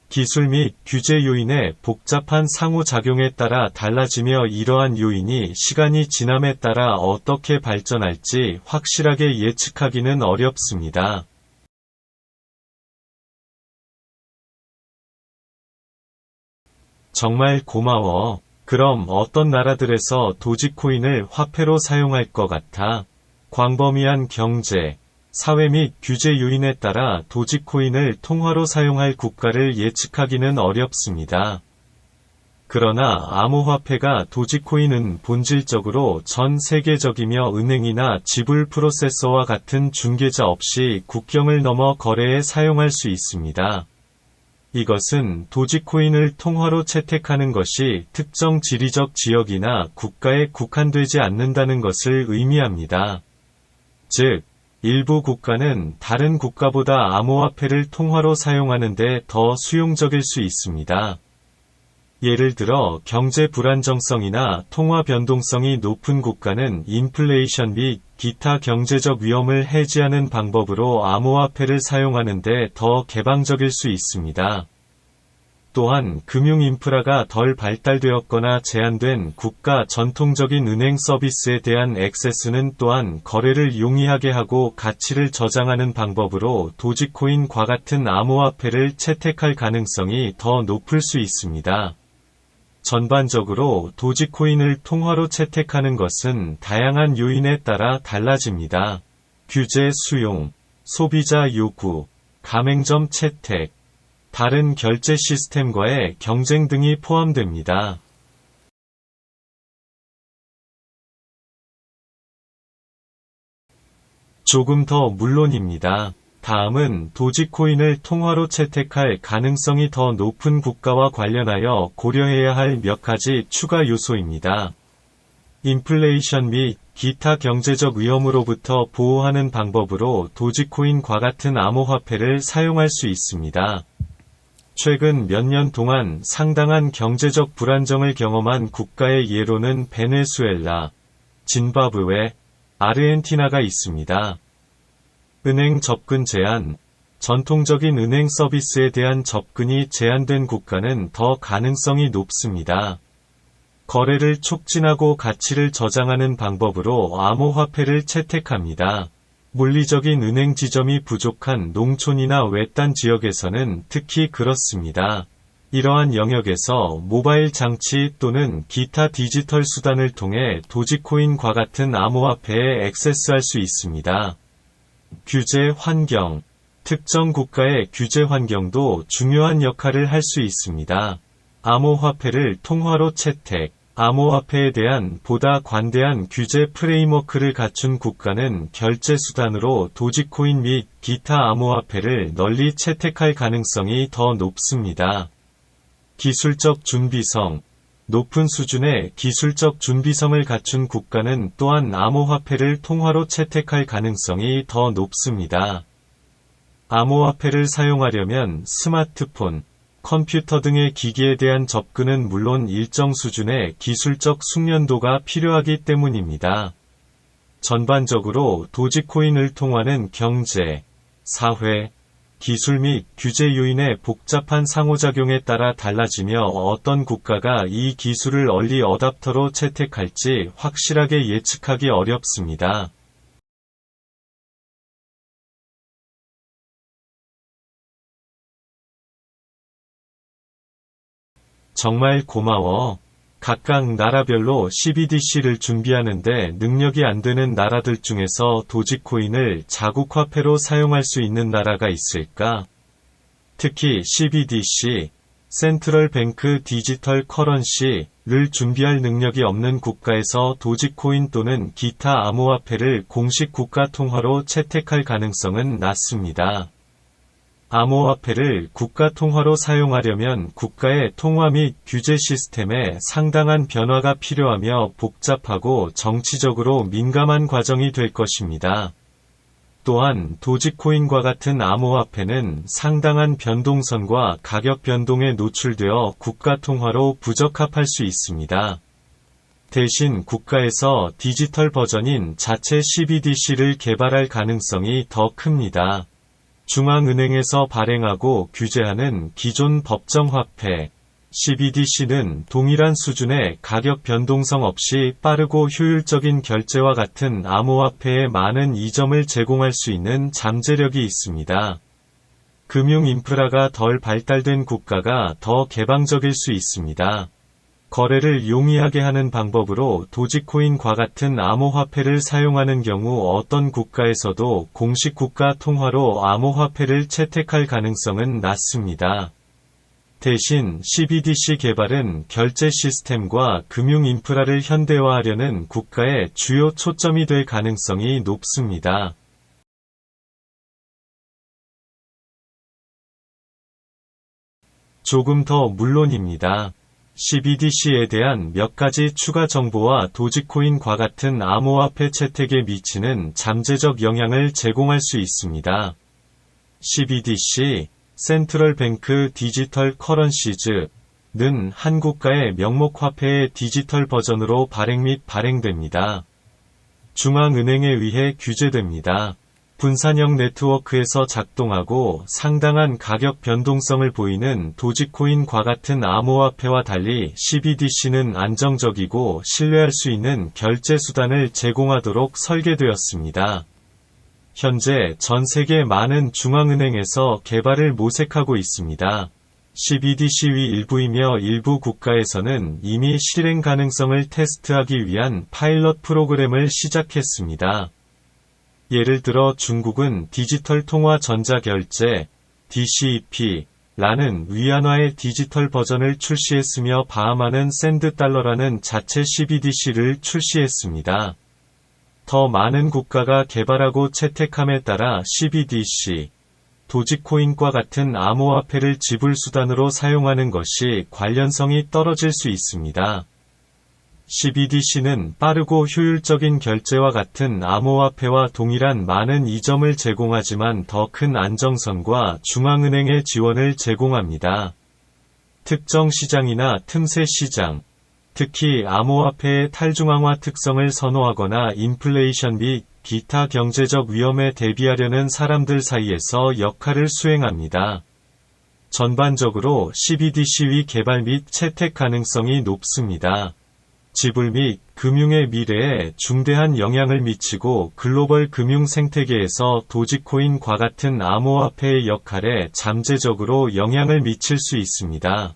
기술 및 규제 요인의 복잡한 상호작용에 따라 달라지며 이러한 요인이 시간이 지남에 따라 어떻게 발전할지 확실하게 예측하기는 어렵습니다. 정말 고마워. 그럼 어떤 나라들에서 도지코인을 화폐로 사용할 것 같아? 광범위한 경제, 사회 및 규제 요인에 따라 도지코인을 통화로 사용할 국가를 예측하기는 어렵습니다. 그러나 암호화폐가 도지코인은 본질적으로 전 세계적이며 은행이나 지불 프로세서와 같은 중개자 없이 국경을 넘어 거래에 사용할 수 있습니다. 이것은 도지코인을 통화로 채택하는 것이 특정 지리적 지역이나 국가에 국한되지 않는다는 것을 의미합니다. 즉, 일부 국가는 다른 국가보다 암호화폐를 통화로 사용하는 데 더 수용적일 수 있습니다. 예를 들어 경제 불안정성이나 통화 변동성이 높은 국가는 인플레이션 및 기타 경제적 위험을 해지하는 방법으로 암호화폐를 사용하는 데 더 개방적일 수 있습니다. 또한 금융 인프라가 덜 발달되었거나 제한된 국가 전통적인 은행 서비스에 대한 액세스는 또한 거래를 용이하게 하고 가치를 저장하는 방법으로 도지코인과 같은 암호화폐를 채택할 가능성이 더 높을 수 있습니다. 전반적으로 도지코인을 통화로 채택하는 것은 다양한 요인에 따라 달라집니다. 규제 수용, 소비자 요구, 가맹점 채택, 다른 결제 시스템과의 경쟁 등이 포함됩니다. 조금 더 물론입니다. 다음은 도지코인을 통화로 채택할 가능성이 더 높은 국가와 관련하여 고려해야 할 몇 가지 추가 요소입니다. 인플레이션 및 기타 경제적 위험으로부터 보호하는 방법으로 도지코인과 같은 암호화폐를 사용할 수 있습니다. 최근 몇 년 동안 상당한 경제적 불안정을 경험한 국가의 예로는 베네수엘라, 짐바브웨, 아르헨티나가 있습니다. 은행 접근 제한, 전통적인 은행 서비스에 대한 접근이 제한된 국가는 더 가능성이 높습니다. 거래를 촉진하고 가치를 저장하는 방법으로 암호화폐를 채택합니다. 물리적인 은행 지점이 부족한 농촌이나 외딴 지역에서는 특히 그렇습니다. 이러한 영역에서 모바일 장치 또는 기타 디지털 수단을 통해 도지코인과 같은 암호화폐에 액세스할 수 있습니다. 규제 환경. 특정 국가의 규제 환경도 중요한 역할을 할 수 있습니다. 암호화폐를 통화로 채택. 암호화폐에 대한 보다 관대한 규제 프레임워크를 갖춘 국가는 결제 수단으로 도지코인 및 기타 암호화폐를 널리 채택할 가능성이 더 높습니다. 기술적 준비성. 높은 수준의 기술적 준비성을 갖춘 국가는 또한 암호화폐를 통화로 채택할 가능성이 더 높습니다. 암호화폐를 사용하려면 스마트폰, 컴퓨터 등의 기기에 대한 접근은 물론 일정 수준의 기술적 숙련도가 필요하기 때문입니다. 전반적으로 도지코인을 통하는 경제, 사회, 기술 및 규제 요인의 복잡한 상호작용에 따라 달라지며 어떤 국가가 이 기술을 얼리 어답터로 채택할지 확실하게 예측하기 어렵습니다. 정말 고마워. 각각 나라별로 CBDC를 준비하는데 능력이 안 되는 나라들 중에서 도지코인을 자국화폐로 사용할 수 있는 나라가 있을까? 특히 CBDC, 센트럴 뱅크 디지털 커런시를 준비할 능력이 없는 국가에서 도지코인 또는 기타 암호화폐를 공식 국가 통화로 채택할 가능성은 낮습니다. 암호화폐를 국가 통화로 사용하려면 국가의 통화 및 규제 시스템에 상당한 변화가 필요하며 복잡하고 정치적으로 민감한 과정이 될 것입니다. 또한 도지코인과 같은 암호화폐는 상당한 변동성과 가격 변동에 노출되어 국가 통화로 부적합할 수 있습니다. 대신 국가에서 디지털 버전인 자체 CBDC를 개발할 가능성이 더 큽니다. 중앙은행에서 발행하고 규제하는 기존 법정화폐, CBDC는 동일한 수준의 가격 변동성 없이 빠르고 효율적인 결제와 같은 암호화폐의 많은 이점을 제공할 수 있는 잠재력이 있습니다. 금융 인프라가 덜 발달된 국가가 더 개방적일 수 있습니다. 거래를 용이하게 하는 방법으로 도지코인과 같은 암호화폐를 사용하는 경우 어떤 국가에서도 공식 국가 통화로 암호화폐를 채택할 가능성은 낮습니다. 대신 CBDC 개발은 결제 시스템과 금융 인프라를 현대화하려는 국가의 주요 초점이 될 가능성이 높습니다. 조금 더 물론입니다. CBDC에 대한 몇 가지 추가 정보와 도지코인과 같은 암호화폐 채택에 미치는 잠재적 영향을 제공할 수 있습니다. CBDC, 센트럴 뱅크 디지털 커런시즈는 한 국가의 명목화폐의 디지털 버전으로 발행 및 발행됩니다. 중앙은행에 의해 규제됩니다. 분산형 네트워크에서 작동하고 상당한 가격 변동성을 보이는 도지코인과 같은 암호화폐와 달리 CBDC는 안정적이고 신뢰할 수 있는 결제 수단을 제공하도록 설계되었습니다. 현재 전 세계 많은 중앙은행에서 개발을 모색하고 있습니다. CBDC의 일부이며 일부 국가에서는 이미 실행 가능성을 테스트하기 위한 파일럿 프로그램을 시작했습니다. 예를 들어 중국은 디지털 통화 전자결제 DCEP라는 위안화의 디지털 버전을 출시했으며 바하마는 샌드 달러라는 자체 CBDC를 출시했습니다. 더 많은 국가가 개발하고 채택함에 따라 CBDC, 도지코인과 같은 암호화폐를 지불 수단으로 사용하는 것이 관련성이 떨어질 수 있습니다. CBDC는 빠르고 효율적인 결제와 같은 암호화폐와 동일한 많은 이점을 제공하지만 더 큰 안정성과 중앙은행의 지원을 제공합니다. 특정 시장이나 틈새 시장, 특히 암호화폐의 탈중앙화 특성을 선호하거나 인플레이션 및 기타 경제적 위험에 대비하려는 사람들 사이에서 역할을 수행합니다. 전반적으로 CBDC의 개발 및 채택 가능성이 높습니다. 지불 및 금융의 미래에 중대한 영향을 미치고 글로벌 금융 생태계에서 도지코인과 같은 암호화폐의 역할에 잠재적으로 영향을 미칠 수 있습니다.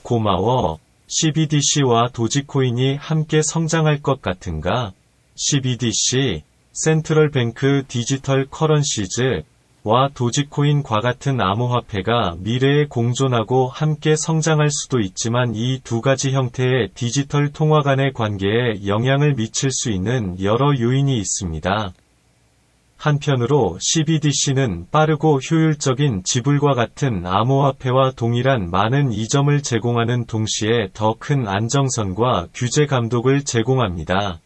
고마워. CBDC와 도지코인이 함께 성장할 것 같은가? CBDC, 센트럴 뱅크 디지털 커런시즈, 와 도지코인과 같은 암호화폐가 미래에 공존하고 함께 성장할 수도 있지만 이 두 가지 형태의 디지털 통화 간의 관계에 영향을 미칠 수 있는 여러 요인이 있습니다. 한편으로 CBDC는 빠르고 효율적인 지불과 같은 암호화폐와 동일한 많은 이점을 제공하는 동시에 더 큰 안정성과 규제 감독을 제공합니다.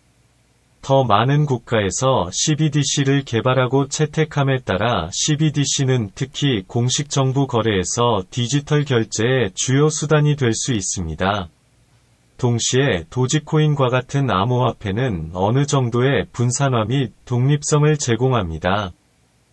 더 많은 국가에서 CBDC를 개발하고 채택함에 따라 CBDC는 특히 공식 정부 거래에서 디지털 결제의 주요 수단이 될 수 있습니다. 동시에 도지코인과 같은 암호화폐는 어느 정도의 분산화 및 독립성을 제공합니다.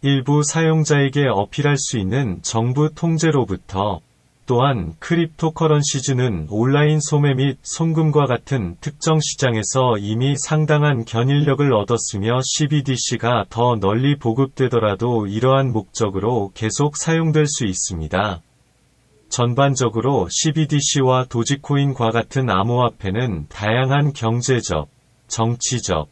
일부 사용자에게 어필할 수 있는 정부 통제로부터 또한 크립토커런시즈는 온라인 소매 및 송금과 같은 특정 시장에서 이미 상당한 견인력을 얻었으며 CBDC가 더 널리 보급되더라도 이러한 목적으로 계속 사용될 수 있습니다. 전반적으로 CBDC와 도지코인과 같은 암호화폐는 다양한 경제적, 정치적,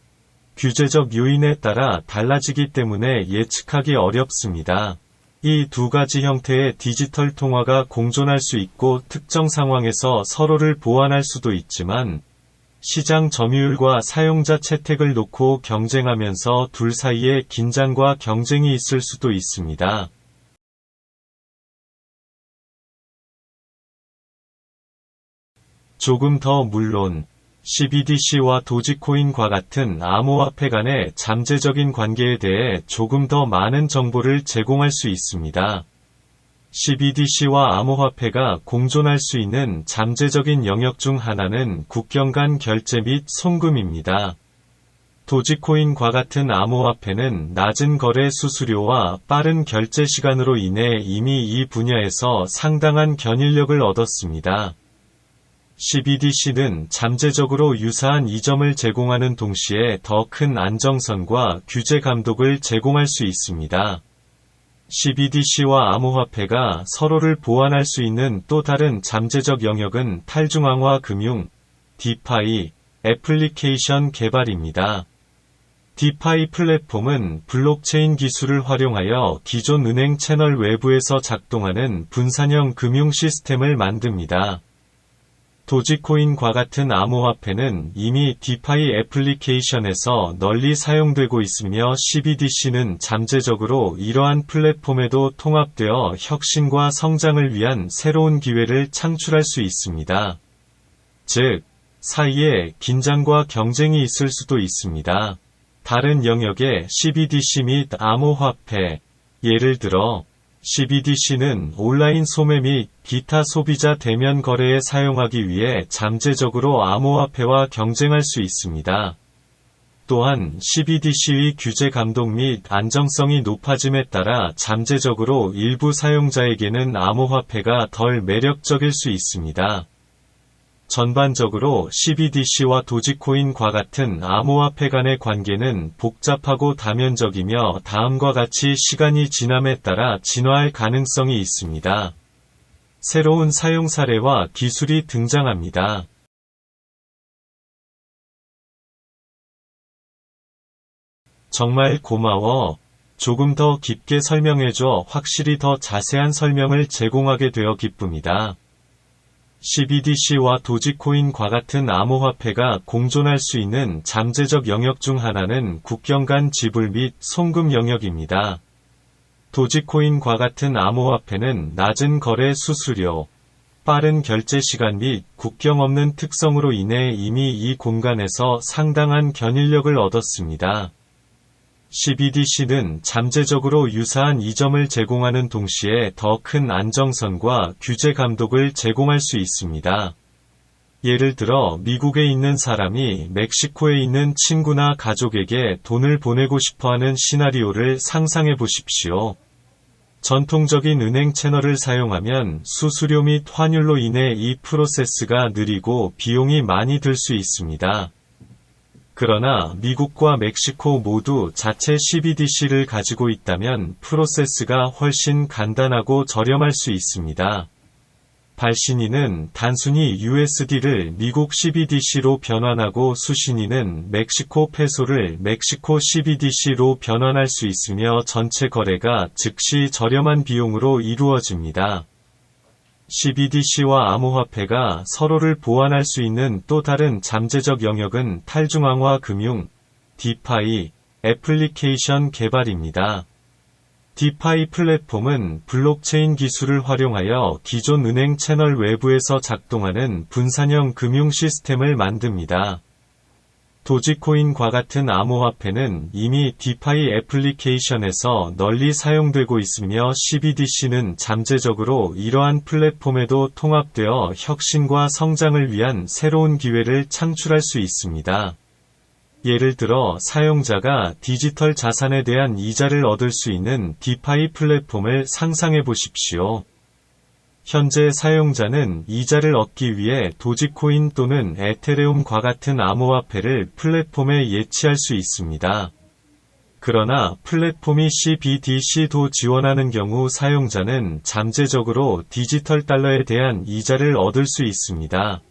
규제적 요인에 따라 달라지기 때문에 예측하기 어렵습니다. 이 두 가지 형태의 디지털 통화가 공존할 수 있고 특정 상황에서 서로를 보완할 수도 있지만 시장 점유율과 사용자 채택을 놓고 경쟁하면서 둘 사이에 긴장과 경쟁이 있을 수도 있습니다. 조금 더 물론 CBDC와 도지코인과 같은 암호화폐 간의 잠재적인 관계에 대해 조금 더 많은 정보를 제공할 수 있습니다. CBDC와 암호화폐가 공존할 수 있는 잠재적인 영역 중 하나는 국경 간 결제 및 송금입니다. 도지코인과 같은 암호화폐는 낮은 거래 수수료와 빠른 결제 시간으로 인해 이미 이 분야에서 상당한 견인력을 얻었습니다. CBDC는 잠재적으로 유사한 이점을 제공하는 동시에 더 큰 안정성과 규제 감독을 제공할 수 있습니다. CBDC와 암호화폐가 서로를 보완할 수 있는 또 다른 잠재적 영역은 탈중앙화 금융, DeFi, 애플리케이션 개발입니다. DeFi 플랫폼은 블록체인 기술을 활용하여 기존 은행 채널 외부에서 작동하는 분산형 금융 시스템을 만듭니다. 도지코인과 같은 암호화폐는 이미 DeFi 애플리케이션에서 널리 사용되고 있으며 CBDC는 잠재적으로 이러한 플랫폼에도 통합되어 혁신과 성장을 위한 새로운 기회를 창출할 수 있습니다. 즉, 사이에 긴장과 경쟁이 있을 수도 있습니다. 다른 영역의 CBDC 및 암호화폐, 예를 들어 CBDC는 온라인 소매 및 기타 소비자 대면 거래에 사용하기 위해 잠재적으로 암호화폐와 경쟁할 수 있습니다. 또한 CBDC의 규제 감독 및 안정성이 높아짐에 따라 잠재적으로 일부 사용자에게는 암호화폐가 덜 매력적일 수 있습니다. 전반적으로 CBDC와 도지코인과 같은 암호화폐 간의 관계는 복잡하고 다면적이며 다음과 같이 시간이 지남에 따라 진화할 가능성이 있습니다. 새로운 사용 사례와 기술이 등장합니다. 정말 고마워. 조금 더 깊게 설명해줘. 확실히 더 자세한 설명을 제공하게 되어 기쁩니다. CBDC와 도지코인과 같은 암호화폐가 공존할 수 있는 잠재적 영역 중 하나는 국경 간 지불 및 송금 영역입니다. 도지코인과 같은 암호화폐는 낮은 거래 수수료, 빠른 결제 시간 및 국경 없는 특성으로 인해 이미 이 공간에서 상당한 견인력을 얻었습니다. CBDC는 잠재적으로 유사한 이점을 제공하는 동시에 더 큰 안정성과 규제 감독을 제공할 수 있습니다. 예를 들어 미국에 있는 사람이 멕시코에 있는 친구나 가족에게 돈을 보내고 싶어하는 시나리오를 상상해 보십시오. 전통적인 은행 채널을 사용하면 수수료 및 환율로 인해 이 프로세스가 느리고 비용이 많이 들 수 있습니다. 그러나 미국과 멕시코 모두 자체 CBDC를 가지고 있다면 프로세스가 훨씬 간단하고 저렴할 수 있습니다. 발신인은 단순히 USD를 미국 CBDC로 변환하고 수신인은 멕시코 페소를 멕시코 CBDC로 변환할 수 있으며 전체 거래가 즉시 저렴한 비용으로 이루어집니다. CBDC와 암호화폐가 서로를 보완할 수 있는 또 다른 잠재적 영역은 탈중앙화 금융, DeFi, 애플리케이션 개발입니다. DeFi 플랫폼은 블록체인 기술을 활용하여 기존 은행 채널 외부에서 작동하는 분산형 금융 시스템을 만듭니다. 도지코인과 같은 암호화폐는 이미 DeFi 애플리케이션에서 널리 사용되고 있으며 CBDC는 잠재적으로 이러한 플랫폼에도 통합되어 혁신과 성장을 위한 새로운 기회를 창출할 수 있습니다. 예를 들어 사용자가 디지털 자산에 대한 이자를 얻을 수 있는 DeFi 플랫폼을 상상해 보십시오. 현재 사용자는 이자를 얻기 위해 도지코인 또는 에테레움과 같은 암호화폐를 플랫폼에 예치할 수 있습니다. 그러나 플랫폼이 CBDC도 지원하는 경우 사용자는 잠재적으로 디지털 달러에 대한 이자를 얻을 수 있습니다.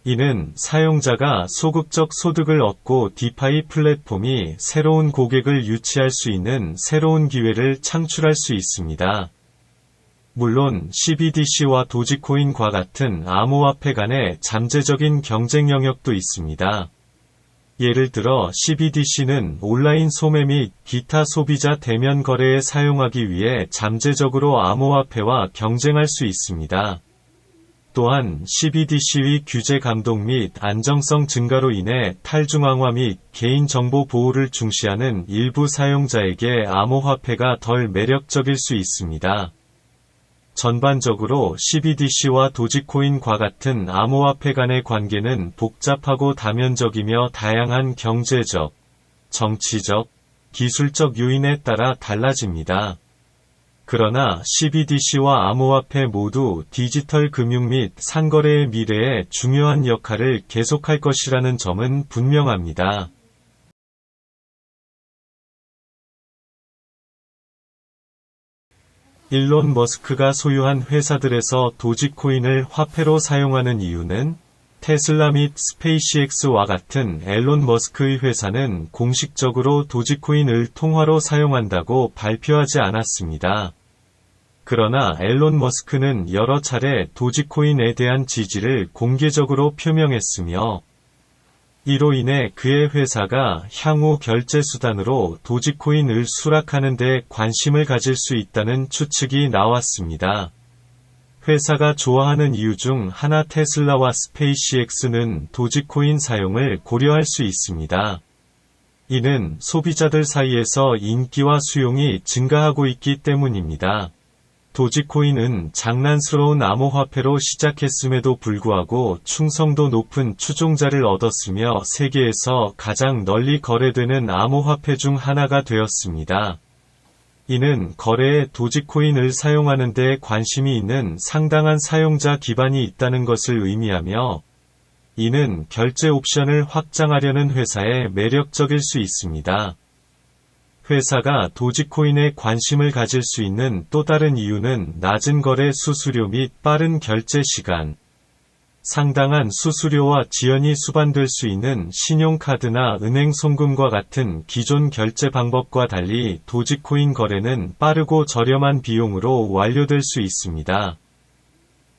이는 사용자가 소극적 소득을 얻고 DeFi 플랫폼이 새로운 고객을 유치할 수 있는 새로운 기회를 창출할 수 있습니다. 물론 CBDC와 도지코인과 같은 암호화폐 간의 잠재적인 경쟁 영역도 있습니다. 예를 들어 CBDC는 온라인 소매 및 기타 소비자 대면 거래에 사용하기 위해 잠재적으로 암호화폐와 경쟁할 수 있습니다. 또한 CBDC의 규제 감독 및 안정성 증가로 인해 탈중앙화 및 개인정보 보호를 중시하는 일부 사용자에게 암호화폐가 덜 매력적일 수 있습니다. 전반적으로 CBDC와 도지코인과 같은 암호화폐 간의 관계는 복잡하고 다면적이며 다양한 경제적, 정치적, 기술적 요인에 따라 달라집니다. 그러나 CBDC와 암호화폐 모두 디지털 금융 및 상거래의 미래에 중요한 역할을 계속할 것이라는 점은 분명합니다. 일론 머스크가 소유한 회사들에서 도지코인을 화폐로 사용하는 이유는 테슬라 및 스페이시X와 같은 앨런 머스크의 회사는 공식적으로 도지코인을 통화로 사용한다고 발표하지 않았습니다. 그러나 앨런 머스크는 여러 차례 도지코인에 대한 지지를 공개적으로 표명했으며 이로 인해 그의 회사가 향후 결제 수단으로 도지코인을 수락하는 데 관심을 가질 수 있다는 추측이 나왔습니다. 회사가 좋아하는 이유 중 하나 테슬라와 스페이시X는 도지코인 사용을 고려할 수 있습니다. 이는 소비자들 사이에서 인기와 수용이 증가하고 있기 때문입니다. 도지코인은 장난스러운 암호화폐로 시작했음에도 불구하고 충성도 높은 추종자를 얻었으며 세계에서 가장 널리 거래되는 암호화폐 중 하나가 되었습니다. 이는 거래에 도지코인을 사용하는 데 관심이 있는 상당한 사용자 기반이 있다는 것을 의미하며 이는 결제 옵션을 확장하려는 회사에 매력적일 수 있습니다. 회사가 도지코인에 관심을 가질 수 있는 또 다른 이유는 낮은 거래 수수료 및 빠른 결제 시간, 상당한 수수료와 지연이 수반될 수 있는 신용카드나 은행 송금과 같은 기존 결제 방법과 달리 도지코인 거래는 빠르고 저렴한 비용으로 완료될 수 있습니다.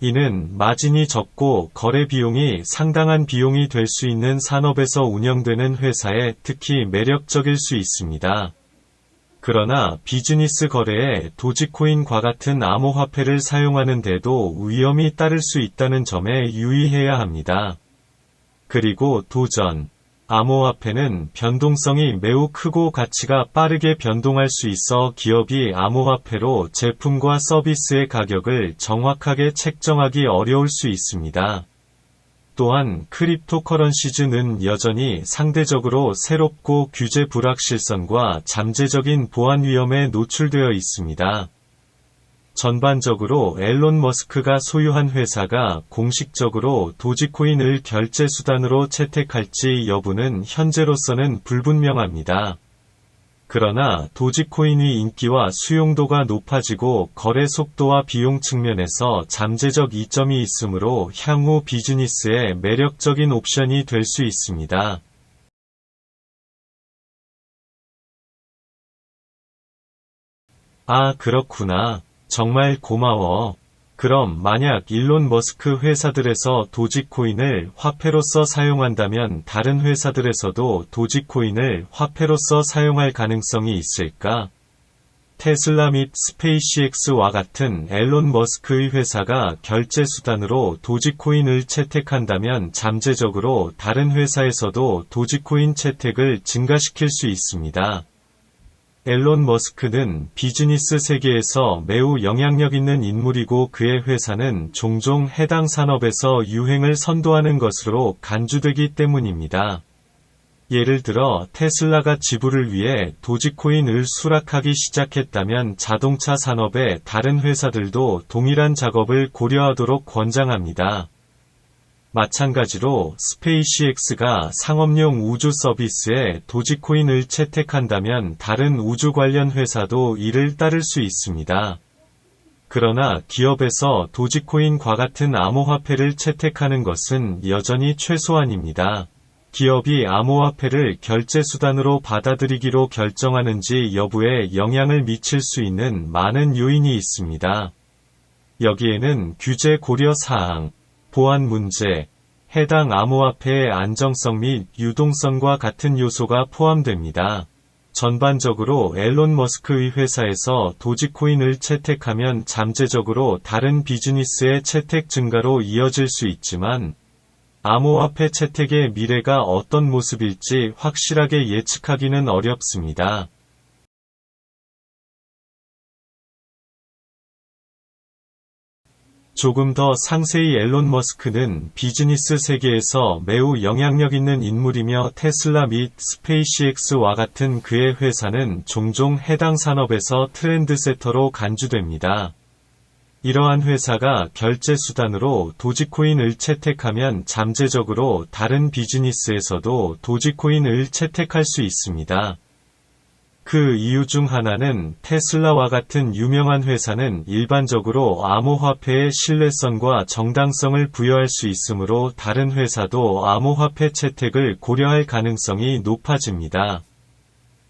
이는 마진이 적고 거래 비용이 상당한 비용이 될 수 있는 산업에서 운영되는 회사에 특히 매력적일 수 있습니다. 그러나 비즈니스 거래에 도지코인과 같은 암호화폐를 사용하는 데도 위험이 따를 수 있다는 점에 유의해야 합니다. 그리고 도전. 암호화폐는 변동성이 매우 크고 가치가 빠르게 변동할 수 있어 기업이 암호화폐로 제품과 서비스의 가격을 정확하게 책정하기 어려울 수 있습니다. 또한 크립토커런시즈는 여전히 상대적으로 새롭고 규제 불확실성과 잠재적인 보안 위험에 노출되어 있습니다. 전반적으로 앨런 머스크가 소유한 회사가 공식적으로 도지코인을 결제 수단으로 채택할지 여부는 현재로서는 불분명합니다. 그러나 도지코인의 인기와 수용도가 높아지고 거래 속도와 비용 측면에서 잠재적 이점이 있으므로 향후 비즈니스에 매력적인 옵션이 될 수 있습니다. 아, 그렇구나. 정말 고마워. 그럼 만약 일론 머스크 회사들에서 도지코인을 화폐로서 사용한다면 다른 회사들에서도 도지코인을 화폐로서 사용할 가능성이 있을까? 테슬라 및 스페이시X와 같은 앨런 머스크의 회사가 결제 수단으로 도지코인을 채택한다면 잠재적으로 다른 회사에서도 도지코인 채택을 증가시킬 수 있습니다. 앨런 머스크는 비즈니스 세계에서 매우 영향력 있는 인물이고 그의 회사는 종종 해당 산업에서 유행을 선도하는 것으로 간주되기 때문입니다. 예를 들어 테슬라가 지불을 위해 도지코인을 수락하기 시작했다면 자동차 산업의 다른 회사들도 동일한 작업을 고려하도록 권장합니다. 마찬가지로 스페이시X가 상업용 우주 서비스에 도지코인을 채택한다면 다른 우주 관련 회사도 이를 따를 수 있습니다. 그러나 기업에서 도지코인과 같은 암호화폐를 채택하는 것은 여전히 최소한입니다. 기업이 암호화폐를 결제 수단으로 받아들이기로 결정하는지 여부에 영향을 미칠 수 있는 많은 요인이 있습니다. 여기에는 규제 고려 사항, 보안 문제, 해당 암호화폐의 안정성 및 유동성과 같은 요소가 포함됩니다. 전반적으로 앨런 머스크의 회사에서 도지코인을 채택하면 잠재적으로 다른 비즈니스의 채택 증가로 이어질 수 있지만 암호화폐 채택의 미래가 어떤 모습일지 확실하게 예측하기는 어렵습니다. 조금 더 상세히 앨런 머스크는 비즈니스 세계에서 매우 영향력 있는 인물이며 테슬라 및 스페이시X와 같은 그의 회사는 종종 해당 산업에서 트렌드세터로 간주됩니다. 이러한 회사가 결제 수단으로 도지코인을 채택하면 잠재적으로 다른 비즈니스에서도 도지코인을 채택할 수 있습니다. 그 이유 중 하나는 테슬라와 같은 유명한 회사는 일반적으로 암호화폐의 신뢰성과 정당성을 부여할 수 있으므로 다른 회사도 암호화폐 채택을 고려할 가능성이 높아집니다.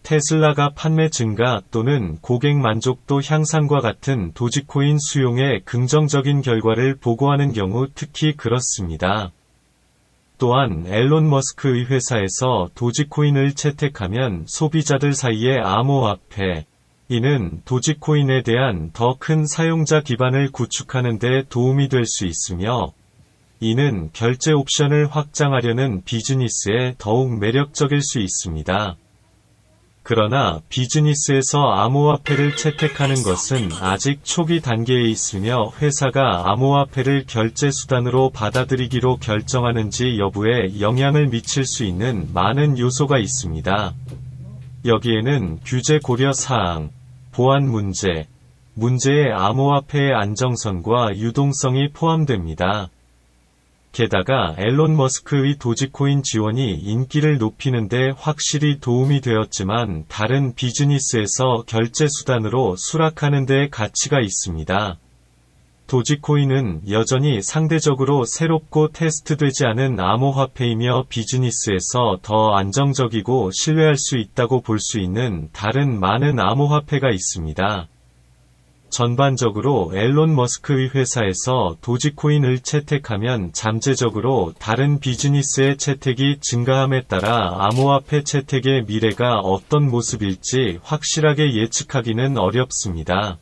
테슬라가 판매 증가 또는 고객 만족도 향상과 같은 도지코인 수용에 긍정적인 결과를 보고하는 경우 특히 그렇습니다. 또한 앨런 머스크의 회사에서 도지코인을 채택하면 소비자들 사이의 암호화폐, 이는 도지코인에 대한 더 큰 사용자 기반을 구축하는 데 도움이 될 수 있으며, 이는 결제 옵션을 확장하려는 비즈니스에 더욱 매력적일 수 있습니다. 그러나 비즈니스에서 암호화폐를 채택하는 것은 아직 초기 단계에 있으며 회사가 암호화폐를 결제 수단으로 받아들이기로 결정하는지 여부에 영향을 미칠 수 있는 많은 요소가 있습니다. 여기에는 규제 고려 사항, 보안 문제, 문제의 암호화폐의 안정성과 유동성이 포함됩니다. 게다가 앨런 머스크의 도지코인 지원이 인기를 높이는 데 확실히 도움이 되었지만 다른 비즈니스에서 결제 수단으로 수락하는 데 가치가 있습니다. 도지코인은 여전히 상대적으로 새롭고 테스트되지 않은 암호화폐이며 비즈니스에서 더 안정적이고 신뢰할 수 있다고 볼 수 있는 다른 많은 암호화폐가 있습니다. 전반적으로 앨런 머스크의 회사에서 도지코인을 채택하면 잠재적으로 다른 비즈니스의 채택이 증가함에 따라 암호화폐 채택의 미래가 어떤 모습일지 확실하게 예측하기는 어렵습니다.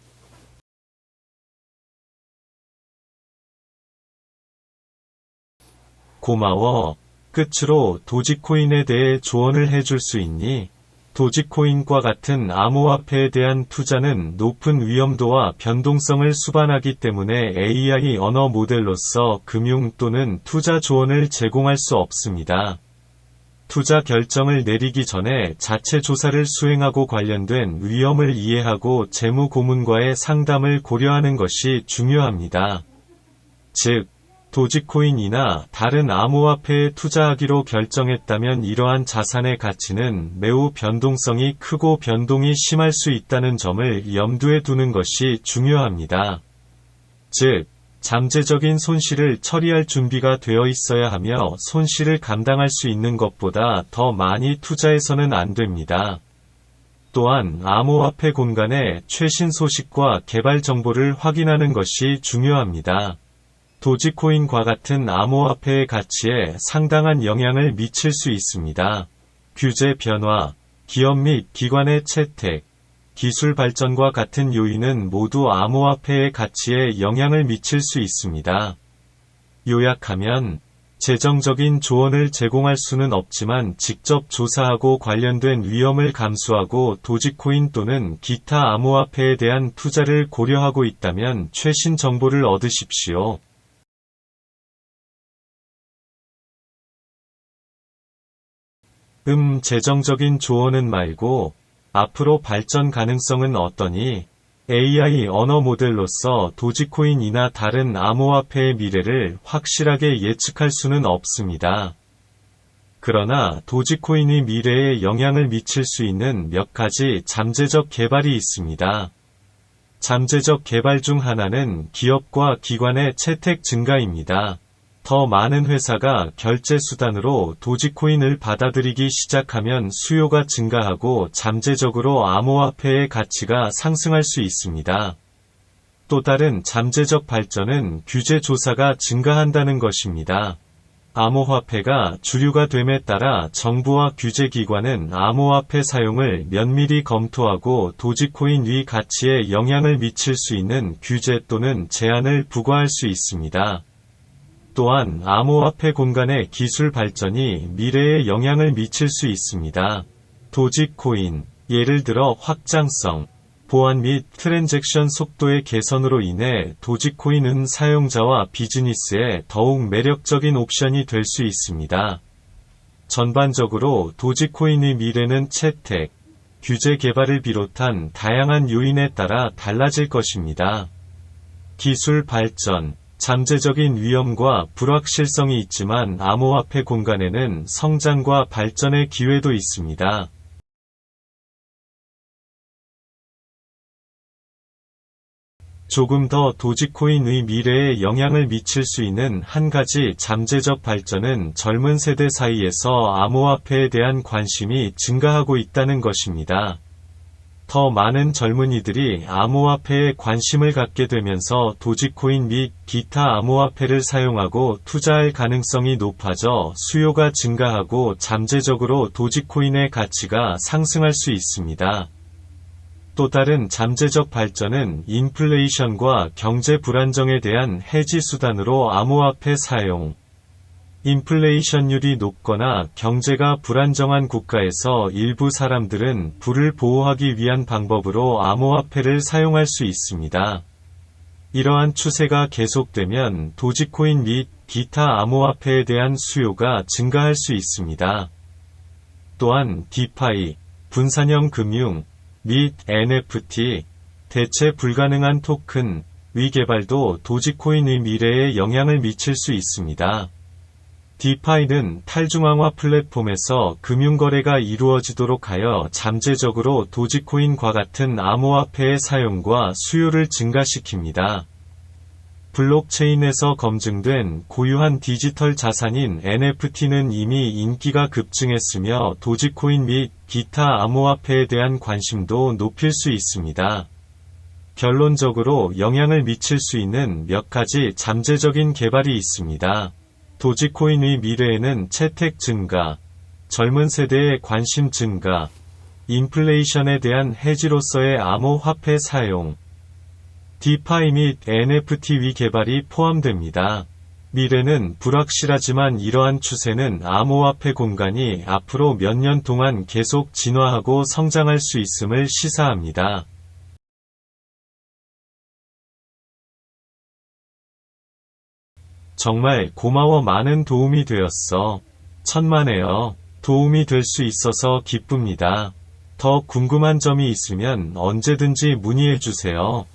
고마워. 끝으로 도지코인에 대해 조언을 해줄 수 있니? 도지코인과 같은 암호화폐에 대한 투자는 높은 위험도와 변동성을 수반하기 때문에 AI 언어 모델로서 금융 또는 투자 조언을 제공할 수 없습니다. 투자 결정을 내리기 전에 자체 조사를 수행하고 관련된 위험을 이해하고 재무 고문과의 상담을 고려하는 것이 중요합니다. 즉, 도지코인이나 다른 암호화폐에 투자하기로 결정했다면 이러한 자산의 가치는 매우 변동성이 크고 변동이 심할 수 있다는 점을 염두에 두는 것이 중요합니다. 즉, 잠재적인 손실을 처리할 준비가 되어 있어야 하며 손실을 감당할 수 있는 것보다 더 많이 투자해서는 안 됩니다. 또한 암호화폐 공간의 최신 소식과 개발 정보를 확인하는 것이 중요합니다. 도지코인과 같은 암호화폐의 가치에 상당한 영향을 미칠 수 있습니다. 규제 변화, 기업 및 기관의 채택, 기술 발전과 같은 요인은 모두 암호화폐의 가치에 영향을 미칠 수 있습니다. 요약하면, 재정적인 조언을 제공할 수는 없지만 직접 조사하고 관련된 위험을 감수하고 도지코인 또는 기타 암호화폐에 대한 투자를 고려하고 있다면 최신 정보를 얻으십시오. 재정적인 조언은 말고, 앞으로 발전 가능성은 어떠니? AI 언어 모델로서 도지코인이나 다른 암호화폐의 미래를 확실하게 예측할 수는 없습니다. 그러나 도지코인의 미래에 영향을 미칠 수 있는 몇 가지 잠재적 개발이 있습니다. 잠재적 개발 중 하나는 기업과 기관의 채택 증가입니다. 더 많은 회사가 결제 수단으로 도지코인을 받아들이기 시작하면 수요가 증가하고 잠재적으로 암호화폐의 가치가 상승할 수 있습니다. 또 다른 잠재적 발전은 규제 조사가 증가한다는 것입니다. 암호화폐가 주류가 됨에 따라 정부와 규제기관은 암호화폐 사용을 면밀히 검토하고 도지코인 위 가치에 영향을 미칠 수 있는 규제 또는 제한을 부과할 수 있습니다. 또한 암호화폐 공간의 기술 발전이 미래에 영향을 미칠 수 있습니다. 도지코인, 예를 들어 확장성, 보안 및 트랜잭션 속도의 개선으로 인해 도지코인은 사용자와 비즈니스에 더욱 매력적인 옵션이 될 수 있습니다. 전반적으로 도지코인의 미래는 채택, 규제 개발을 비롯한 다양한 요인에 따라 달라질 것입니다. 기술 발전, 잠재적인 위험과 불확실성이 있지만 암호화폐 공간에는 성장과 발전의 기회도 있습니다. 조금 더 도지코인의 미래에 영향을 미칠 수 있는 한 가지 잠재적 발전은 젊은 세대 사이에서 암호화폐에 대한 관심이 증가하고 있다는 것입니다. 더 많은 젊은이들이 암호화폐에 관심을 갖게 되면서 도지코인 및 기타 암호화폐를 사용하고 투자할 가능성이 높아져 수요가 증가하고 잠재적으로 도지코인의 가치가 상승할 수 있습니다. 또 다른 잠재적 발전은 인플레이션과 경제 불안정에 대한 해지 수단으로 암호화폐 사용. 인플레이션율이 높거나 경제가 불안정한 국가에서 일부 사람들은 부를 보호하기 위한 방법으로 암호화폐를 사용할 수 있습니다. 이러한 추세가 계속되면 도지코인 및 기타 암호화폐에 대한 수요가 증가할 수 있습니다. 또한 디파이, 분산형 금융, 및 NFT, 대체 불가능한 토큰, 위 개발도 도지코인의 미래에 영향을 미칠 수 있습니다. 디파이는 탈중앙화 플랫폼에서 금융거래가 이루어지도록 하여 잠재적으로 도지코인과 같은 암호화폐의 사용과 수요를 증가시킵니다. 블록체인에서 검증된 고유한 디지털 자산인 NFT는 이미 인기가 급증했으며 도지코인 및 기타 암호화폐에 대한 관심도 높일 수 있습니다. 결론적으로 영향을 미칠 수 있는 몇 가지 잠재적인 개발이 있습니다. 도지코인의 미래에는 채택 증가, 젊은 세대의 관심 증가, 인플레이션에 대한 해지로서의 암호화폐 사용, 디파이 및 NFT 위 개발이 포함됩니다. 미래는 불확실하지만 이러한 추세는 암호화폐 공간이 앞으로 몇 년 동안 계속 진화하고 성장할 수 있음을 시사합니다. 정말 고마워. 많은 도움이 되었어. 천만에요. 도움이 될 수 있어서 기쁩니다. 더 궁금한 점이 있으면 언제든지 문의해 주세요.